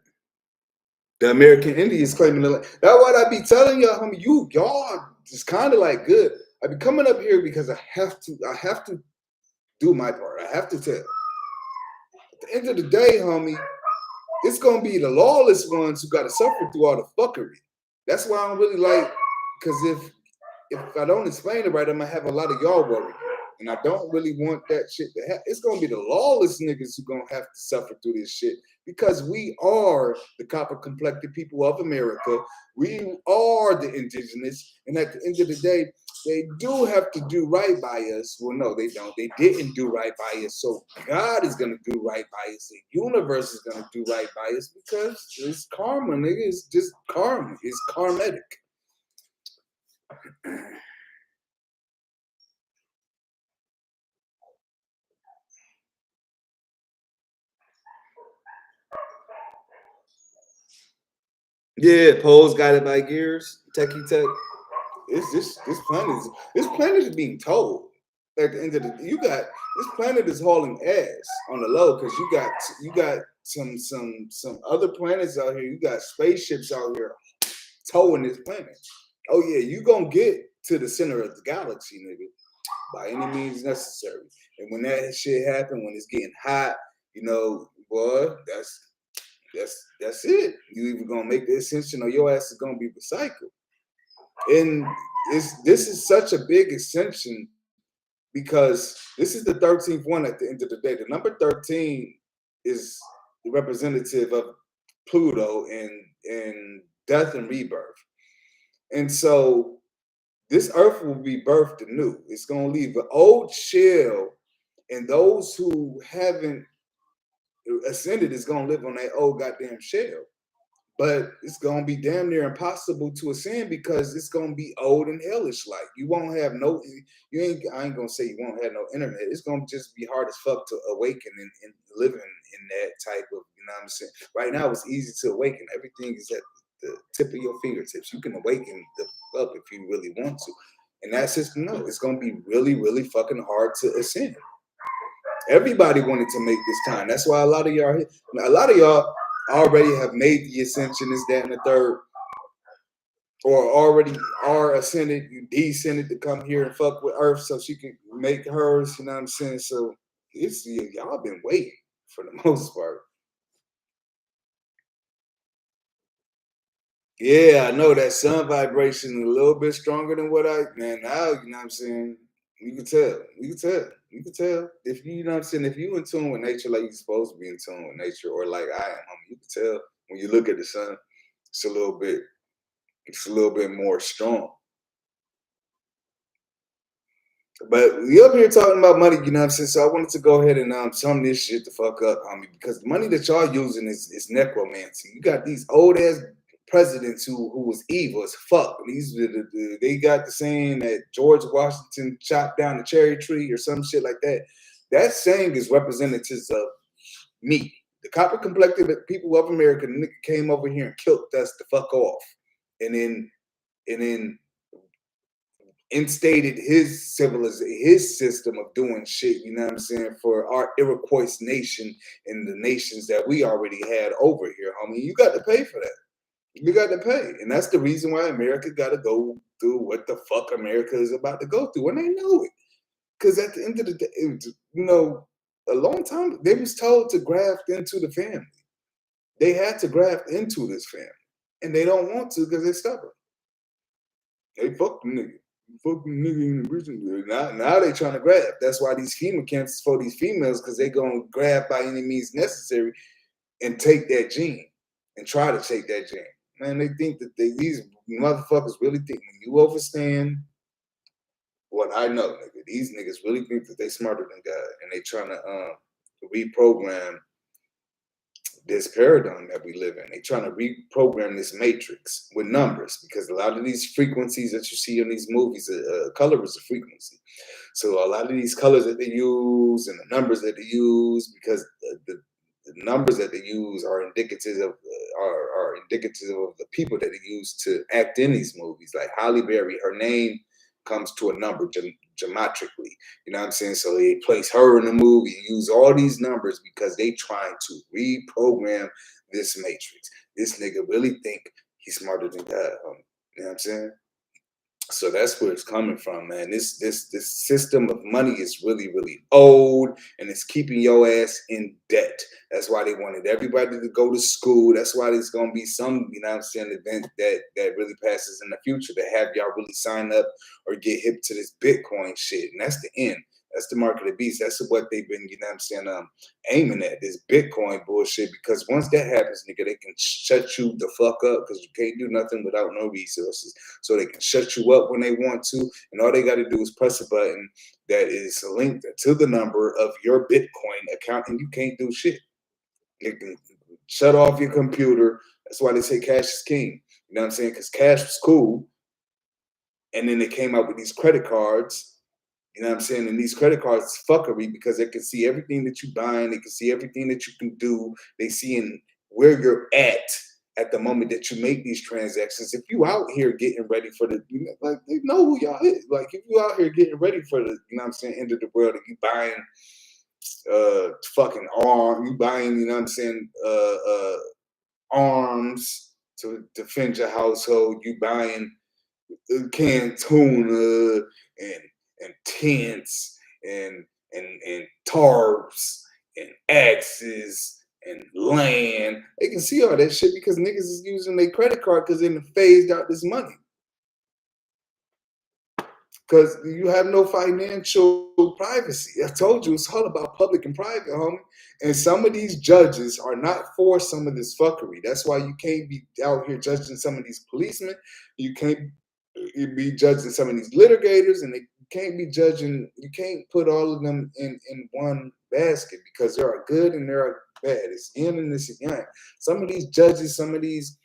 The American Indians claiming the land. That's what I be telling y'all, homie. Y'all is kind of like good. I be coming up here because I have to do my part. I have to tell. At the end of the day, homie, it's gonna be the lawless ones who gotta suffer through all the fuckery. That's why I don't really like, because if I don't explain it right, I'm gonna have a lot of y'all worried. And I don't really want that shit to happen. It's gonna be the lawless niggas who gonna have to suffer through this shit, because we are the copper complected people of America. We are the indigenous, and at the end of the day, they do have to do right by us. Well, no, they don't. They didn't do right by us. So God is gonna do right by us. The universe is gonna do right by us because it's karma, nigga. It's just karma. It's karmatic. Yeah, Poe's got it by gears. Techie tech. It's this planet is being told. At the end of the, you got this planet is hauling ass on the low, because you got some other planets out here. You got spaceships out here towing this planet. Oh yeah, you gonna get to the center of the galaxy, nigga, by any means necessary. And when that shit happen, when it's getting hot, you know, boy, that's it. You either gonna make the ascension or your ass is gonna be recycled. And this is such a big ascension because this is the 13th one at the end of the day. The number 13 is the representative of Pluto and death and rebirth. And so this earth will be birthed anew. It's gonna leave an old shell, and those who haven't ascended is gonna live on that old goddamn shell. But it's gonna be damn near impossible to ascend because it's gonna be old and hellish. Like you won't have no, I ain't gonna say you won't have no internet. It's gonna just be hard as fuck to awaken and living in that type of, you know what I'm saying? Right now it's easy to awaken. Everything is at the tip of your fingertips. You can awaken the up if you really want to. And that's just no, it's gonna be really, really fucking hard to ascend. Everybody wanted to make this time. That's why a lot of y'all already have made the ascension, is that and the third, or already are ascended. You descended to come here and fuck with Earth so she can make hers. You know what I'm saying? So it's y'all been waiting for the most part. Yeah, I know that sun vibration is a little bit stronger than what man, now, you know what I'm saying? You can tell. You can tell. You can tell. If you know what I'm saying, if you in tune with nature like you're supposed to be in tune with nature, or like I am, you can tell when you look at the sun, it's a little bit more strong. But we up here talking about money, you know what I'm saying? So I wanted to go ahead and sum this shit the fuck up, homie, because the money that y'all using is necromancy. You got these old ass presidents who was evil as fuck. They got the saying that George Washington chopped down the cherry tree or some shit like that. That saying is representatives of me. The copper complected people of America came over here and killed us the fuck off, and then instated his civilization, his system of doing shit, you know what I'm saying, for our Iroquois nation and the nations that we already had over here, homie. You got to pay for that. You got to pay. And that's the reason why America got to go through what the fuck America is about to go through. And they know it. Because at the end of the day, you know, a long time, they was told to graft into the family. They had to graft into this family. And they don't want to because they're stubborn. They fuck the nigga. Fucking nigga in the prison. Now they trying to grab. That's why these FEMA camps is for these females, because they gonna grab by any means necessary and take that gene and try to take that gene. Man, they think that these motherfuckers really think when you overstand what I know, nigga, these niggas really think that they smarter than God, and they trying to reprogram this paradigm that we live in. They trying to reprogram this matrix with numbers, because a lot of these frequencies that you see in these movies, color is a frequency. So a lot of these colors that they use and the numbers that they use, because the numbers that they use are indicative of the people that they use to act in these movies. Like Halle Berry, her name comes to a number geometrically, you know what I'm saying? So they place her in the movie, use all these numbers because they trying to reprogram this matrix. This nigga really think he's smarter than God, you know what I'm saying? So that's where it's coming from, man. This system of money is really, really old, and it's keeping your ass in debt. That's why they wanted everybody to go to school. That's why there's gonna be some, you know what I'm saying, event that really passes in the future to have y'all really sign up or get hip to this Bitcoin shit. And that's the end. That's the mark of the beast. That's what they've been, you know what I'm saying, aiming at, this Bitcoin bullshit. Because once that happens, nigga, they can shut you the fuck up, because you can't do nothing without no resources. So they can shut you up when they want to, and all they got to do is press a button that is linked to the number of your Bitcoin account, and you can't do shit. They can shut off your computer. That's why they say cash is king. You know what I'm saying? Because cash was cool, and then they came out with these credit cards. You know what I'm saying? And these credit cards is fuckery, because they can see everything that you buying. They can see everything that you can do. They see in where you're at the moment that you make these transactions. If you out here getting ready for the, you know, like, they know who y'all is. Like, if you out here getting ready for the, you know what I'm saying, end of the world, and you buying fucking arm, you buying, you know what I'm saying, arms to defend your household, you buying canned tuna and tents and tarps and axes and land. They can see all that shit because niggas is using their credit card because they done phased out this money. Because you have no financial privacy. I told you, it's all about public and private, homie. And some of these judges are not for some of this fuckery. That's why you can't be out here judging some of these policemen. You can't be judging some of these litigators, and they can't be judging. You can't put all of them in one basket, because there are good and there are bad. It's yin and it's yang. Some of these judges, some of these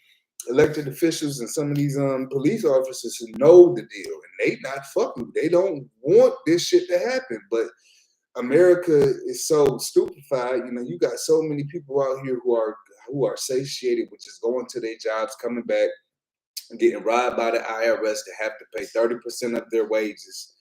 elected officials, and some of these police officers who know the deal, and they not fucking. They don't want this shit to happen, but America is so stupefied. You know, you got so many people out here who are satiated with just going to their jobs, coming back, getting robbed by the IRS to have to pay 30% of their wages,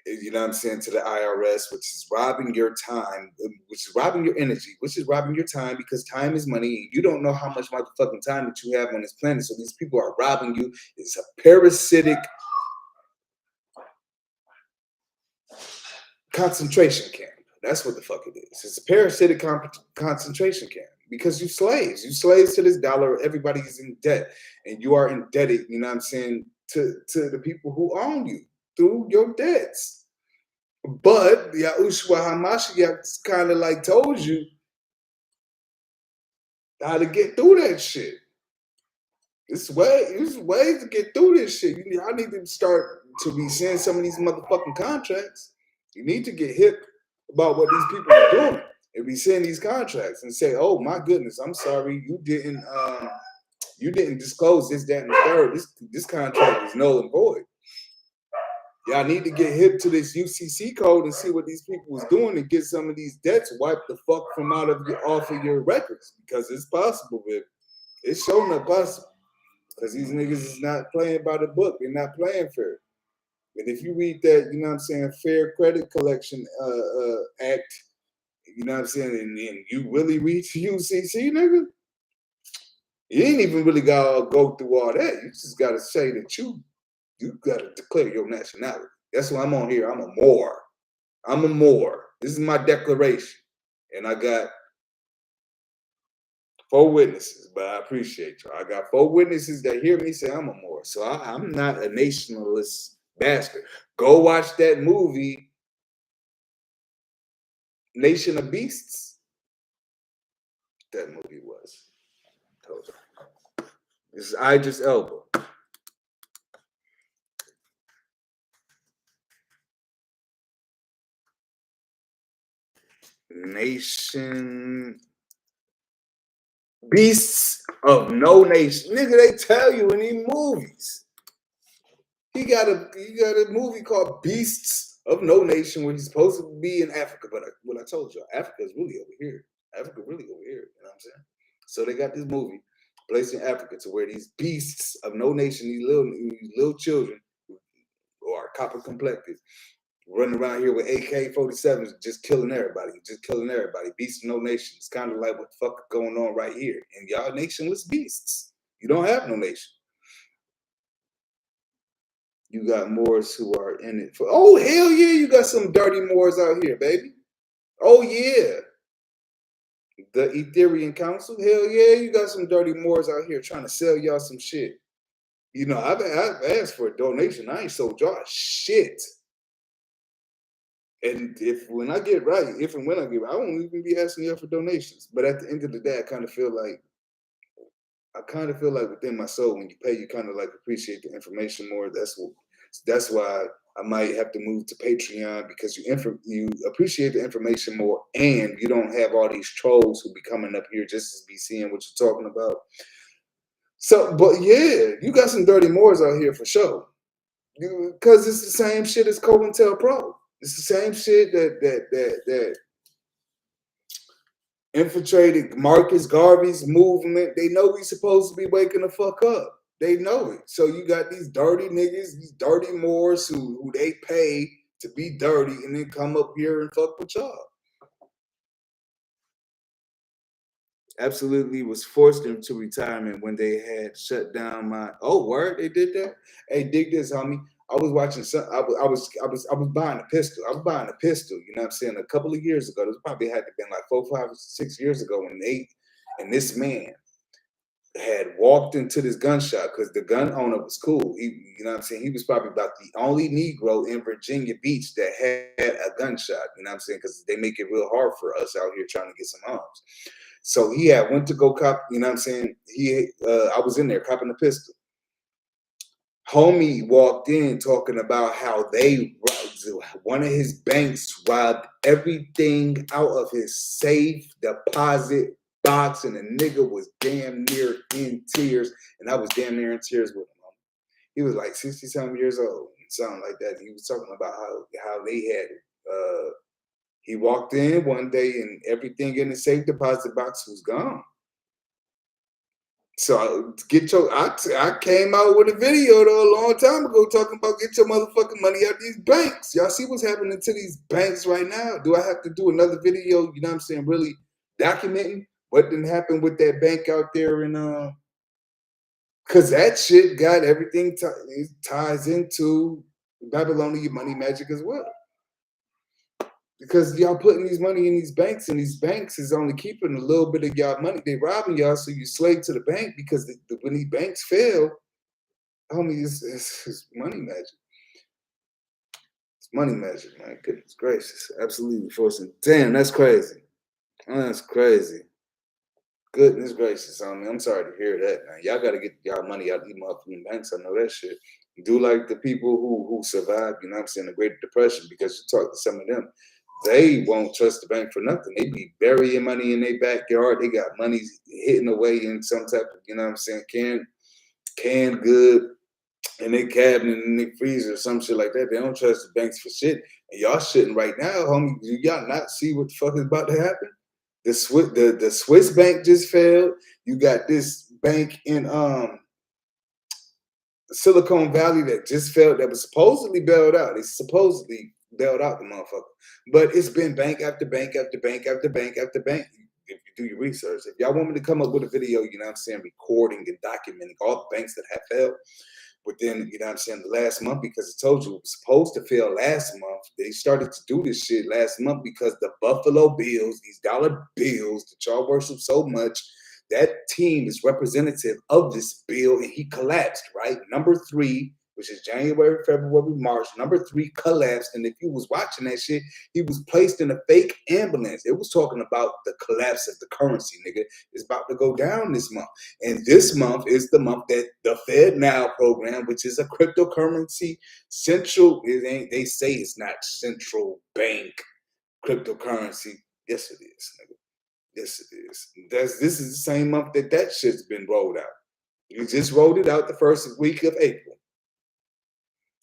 you know what I'm saying, to the IRS, which is robbing your time, which is robbing your energy, which is robbing your time, because time is money. And you don't know how much motherfucking time that you have on this planet. So these people are robbing you. It's a parasitic concentration camp. That's what the fuck it is. It's a parasitic concentration camp, because you slaves. You slaves to this dollar. Everybody is in debt, and you are indebted, you know what I'm saying, to the people who own you through your debts. But Yahushua HaMashiach kind of like told you how to get through that shit. There's ways to get through this shit. Y'all need to start to be seeing some of these motherfucking contracts. You need to get hip about what these people are doing and be seeing these contracts and say, "Oh my goodness, I'm sorry, you didn't disclose this, that, and the third. This contract is null and void." Y'all need to get hip to this UCC code and see what these people was doing and get some of these debts wiped the fuck from off of your records, because it's possible, baby. It's showing up possible, because these niggas is not playing by the book. They're not playing fair. And if you read that, you know what I'm saying, Fair Credit Collection Act, you know what I'm saying, and you really read UCC, nigga, you ain't even really gotta go through all that. You just gotta say that you gotta declare your nationality. That's why I'm on here. I'm a Moor. I'm a Moor. This is my declaration. And I got 4 witnesses, but I appreciate y'all. I got 4 witnesses that hear me say I'm a Moor. So I'm not a nationalist bastard. Go watch that movie, Nation of Beasts. That movie was. Told you. This is Idris Elba. Nation Beasts of No Nation. Nigga, they tell you in these movies. He got a movie called Beasts of No Nation where he's supposed to be in Africa. But what I told you, Africa is really over here. Africa really over here. You know what I'm saying? So they got this movie placed in Africa to where these beasts of no nation, these little children who are copper complected, running around here with AK-47s, just killing everybody, Beasts of no nation. It's kind of like what the fuck is going on right here. And y'all nationless beasts. You don't have no nation. You got Moors who are in it for, oh, hell yeah, you got some dirty Moors out here, baby. Oh, yeah. The Ethereum Council, hell yeah, you got some dirty Moors out here trying to sell y'all some shit. You know, I've asked for a donation. I ain't sold y'all shit. And if when I get right, I won't even be asking y'all for donations. But at the end of the day, I kind of feel like within my soul, when you pay, you kind of like appreciate the information more. That's why I might have to move to Patreon, because you appreciate the information more, and you don't have all these trolls who be coming up here just to be seeing what you're talking about. So, but yeah, you got some dirty Moors out here for sure. Because it's the same shit as COINTELPRO. It's the same shit that infiltrated Marcus Garvey's movement. They know we supposed to be waking the fuck up. They know it. So you got these dirty niggas, these dirty Moors who they pay to be dirty and then come up here and fuck with y'all. Absolutely was forced into retirement when they had shut down my. Oh, word, they did that. Hey, dig this, homie. I was watching some. I was buying a pistol. I was buying a pistol. You know what I'm saying? A couple of years ago. This probably had to been like 4, 5, 6 years ago. And this man had walked into this gun shop because the gun owner was cool. You know what I'm saying? He was probably about the only Negro in Virginia Beach that had a gun shop. You know what I'm saying? Because they make it real hard for us out here trying to get some arms. So he had went to go cop, you know what I'm saying? I was in there copping a pistol. Homie walked in talking about how one of his banks robbed everything out of his safe deposit box, and the nigga was damn near in tears, and I was damn near in tears with him. He was like 60-something years old, something like that. And he was talking about how they had it. He walked in one day and everything in the safe deposit box was gone. So I came out with a video though a long time ago talking about get your motherfucking money out these banks. Y'all see what's happening to these banks right now? Do I have to do another video, you know what I'm saying, really documenting what didn't happen with that bank out there in because that shit got everything ties into Babylonian money magic as well. Because y'all putting these money in these banks, and these banks is only keeping a little bit of y'all money. They robbing y'all, so you slave to the bank, because when these banks fail, homie, it's money magic. It's money magic, man. Goodness gracious. Absolutely forcing. Damn, that's crazy. That's crazy. Goodness gracious, homie. I'm sorry to hear that, man. Y'all got to get y'all money out of these motherfucking banks. I know that shit. Do like the people who survived, you know what I'm saying, the Great Depression, because you talk to some of them, they won't trust the bank for nothing. They be burying money in their backyard. They got money hidden away in some type of, you know what I'm saying, canned good. in their cabinet, in their freezer, or some shit like that. They don't trust the banks for shit. And y'all shitting right now, homie. Do y'all not see what the fuck is about to happen? The Swiss bank just failed. You got this bank in Silicon Valley that just failed, that was supposedly bailed out. They supposedly bailed out the motherfucker. But it's been bank after bank after bank after bank after bank. If you do your research, if y'all want me to come up with a video, you know what I'm saying, recording and documenting all the banks that have failed within, you know what I'm saying, the last month, because I told you it was supposed to fail last month. They started to do this shit last month because the Buffalo Bills, these dollar bills that y'all worship so much, that team is representative of this bill, and he collapsed, right? Number 3, which is January, February, March, number 3 collapsed. And if you was watching that shit, he was placed in a fake ambulance. It was talking about the collapse of the currency, nigga. It's about to go down this month. And this month is the month that the Fed Now program, which is a cryptocurrency central, they say it's not central bank cryptocurrency. Yes, it is, nigga. Yes, it is. This is the same month that shit's been rolled out. You just rolled it out the first week of April.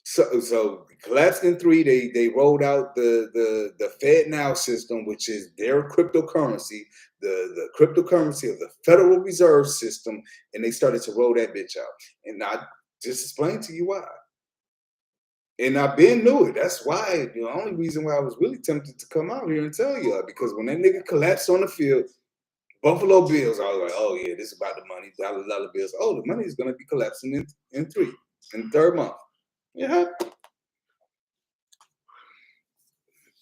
So collapsed in 3. They rolled out the Fed Now system, which is their cryptocurrency, the cryptocurrency of the Federal Reserve System, and they started to roll that bitch out. And I just explained to you why. And I've been knew it. That's why, the only reason why I was really tempted to come out here and tell you, because when that nigga collapsed on the field, Buffalo Bills, I was like, oh yeah, this is about the money, dollar bills. Oh, the money is gonna be collapsing in the third month. Yeah.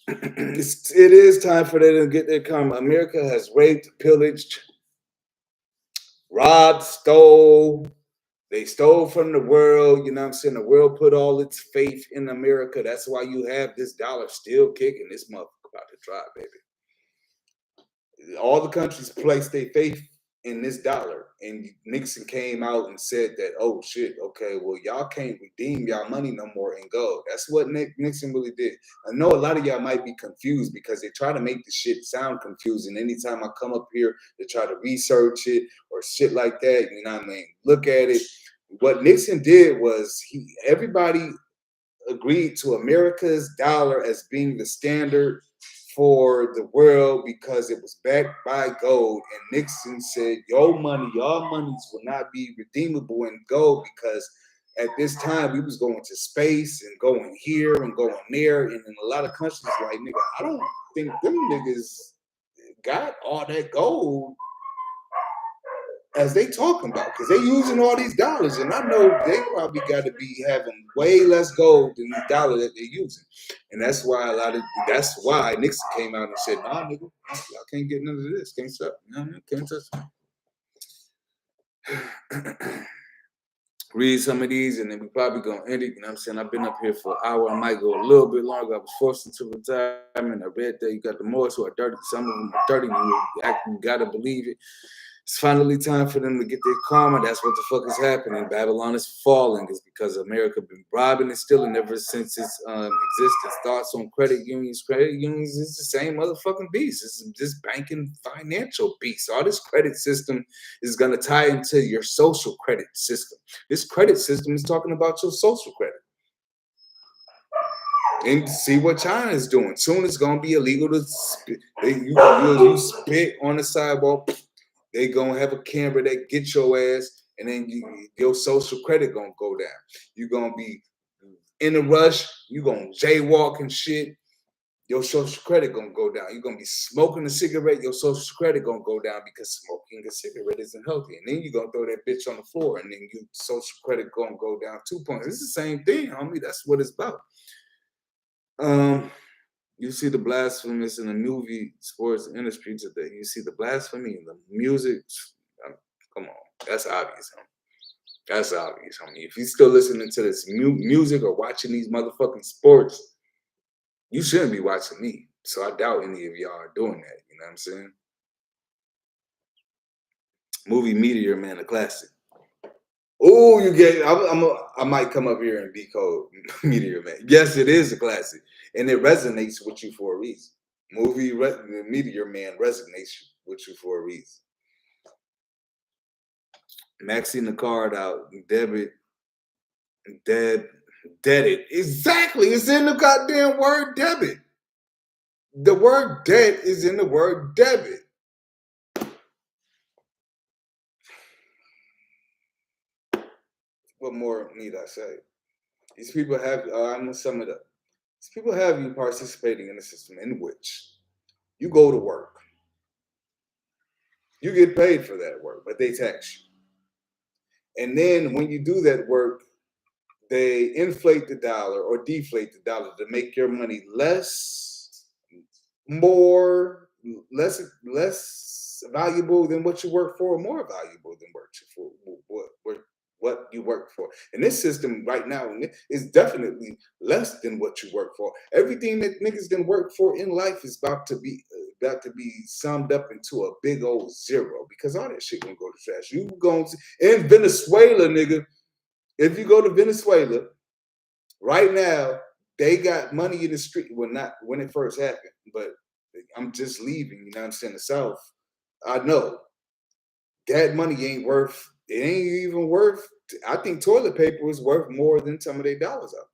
It is time for them to get their karma. America has raped, pillaged, robbed, stole. They stole from the world, you know what I'm saying? The world put all its faith in America. That's why you have this dollar still kicking. This motherfucker about to drop, baby. All the countries placed their faith in this dollar. And Nixon came out and said that, oh shit, okay, well, y'all can't redeem y'all money no more in gold. That's what Nixon really did. I know a lot of y'all might be confused because they try to make the shit sound confusing. Anytime I come up here to try to research it or shit like that, you know what I mean? Look at it. What Nixon did was everybody agreed to America's dollar as being the standard for the world because it was backed by gold. And Nixon said, your money, y'all monies will not be redeemable in gold, because at this time we was going to space and going here and going there. And in a lot of countries, like, nigga, I don't think them niggas got all that gold as they talking about, because they using all these dollars, and I know they probably got to be having way less gold than the dollar that they're using. And that's why that's why Nixon came out and said, nah, nigga, y'all can't get none of this, can't stop, you know what I mean? Can't touch me. Read some of these, and then we probably gonna end it. You know what I'm saying? I've been up here for an hour. I might go a little bit longer. I was forced into retirement. I read that you got the Moors who are dirty. Some of them are dirty. You gotta believe it. It's finally time for them to get their karma. That's what the fuck is happening. Babylon is falling. It's because America been robbing and stealing ever since its existence. Thoughts on credit unions. Credit unions is the same motherfucking beast. It's this banking financial beast. All this credit system is going to tie into your social credit system. This credit system is talking about your social credit. And see what China is doing. Soon it's going to be illegal to spit. You spit on the sidewalk. They gonna have a camera that get your ass, and then your social credit gonna go down. You gonna be in a rush. You gonna jaywalk and shit. Your social credit gonna go down. You're gonna be smoking a cigarette. Your social credit gonna go down because smoking a cigarette isn't healthy. And then you gonna throw that bitch on the floor, and then your social credit gonna go down 2 points. It's the same thing, homie. That's what it's about. You see the blasphemous in the movie sports industry today. You see the blasphemy in the music. Come on, that's obvious, homie. That's obvious, homie. If you're still listening to this music or watching these motherfucking sports, you shouldn't be watching me. So I doubt any of y'all are doing that. You know what I'm saying? Movie Meteor Man, a classic. Oh, you get. I might come up here and decode Meteor Man. Yes, it is a classic, and it resonates with you for a reason. Meteor Man resonates with you for a reason. Maxing the card out, debit, Debit. Exactly. It's in the goddamn word debit. The word debt is in the word debit. What more need I say? These people have, I'm going to sum it up. These people have you participating in a system in which you go to work. You get paid for that work, but they tax you. And then when you do that work, they inflate the dollar or deflate the dollar to make your money less, more, less valuable than what you work for, or more valuable than what you work for. And this system right now is definitely less than what you work for. Everything that niggas done work for in life is about to be summed up into a big old zero, because all that shit gonna go to trash. You going to, in Venezuela, nigga. If you go to Venezuela right now, they got money in the street. Well, not when it first happened, but I'm just leaving, you know what I'm saying, the South. I know that money ain't worth, it ain't even worth, I think toilet paper is worth more than some of their dollars out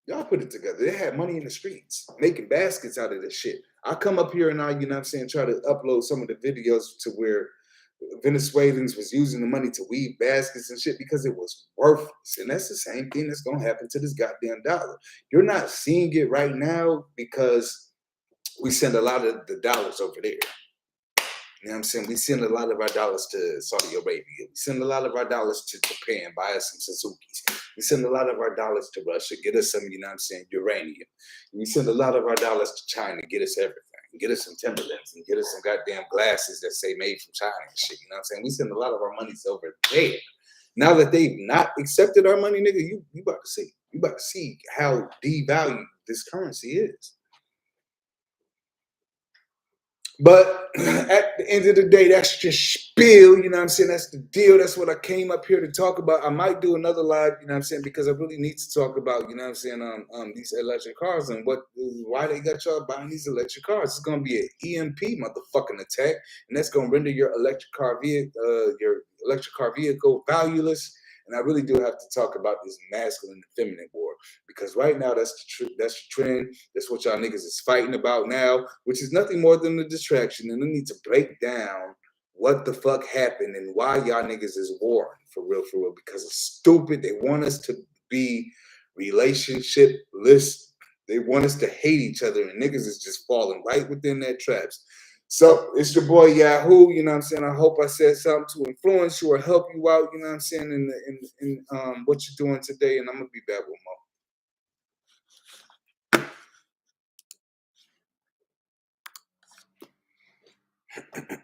there. Y'all put it together. They had money in the streets, making baskets out of this shit. I come up here and I, you know what I'm saying, try to upload some of the videos to where Venezuelans was using the money to weave baskets and shit because it was worthless. And that's the same thing that's gonna happen to this goddamn dollar. You're not seeing it right now because we send a lot of the dollars over there. You know what I'm saying? We send a lot of our dollars to Saudi Arabia. We send a lot of our dollars to Japan, buy us some Suzuki's. We send a lot of our dollars to Russia, get us some, you know what I'm saying, uranium. We send a lot of our dollars to China, get us everything. Get us some Timberlands and get us some goddamn glasses that say made from China and shit. You know what I'm saying? We send a lot of our monies over there. Now that they've not accepted our money, nigga, you about to see. You about to see how devalued this currency is. But at the end of the day, that's just spiel, you know what I'm saying? That's the deal. That's what I came up here to talk about. I might do another live, you know what I'm saying, because I really need to talk about, you know what I'm saying, these electric cars and why they got y'all buying these electric cars. It's gonna be an EMP motherfucking attack, and that's gonna render your electric car vehicle valueless. And I really do have to talk about this masculine and feminine war, because right now that's the trend. That's what y'all niggas is fighting about now, which is nothing more than a distraction. And I need to break down what the fuck happened and why y'all niggas is warring for real, because it's stupid. They want us to be relationshipless. They want us to hate each other, and niggas is just falling right within their traps. So it's your boy Yahoo, you know what I'm saying? I hope I said something to influence you or help you out, you know what I'm saying, in what you're doing today. And I'm gonna be back with more.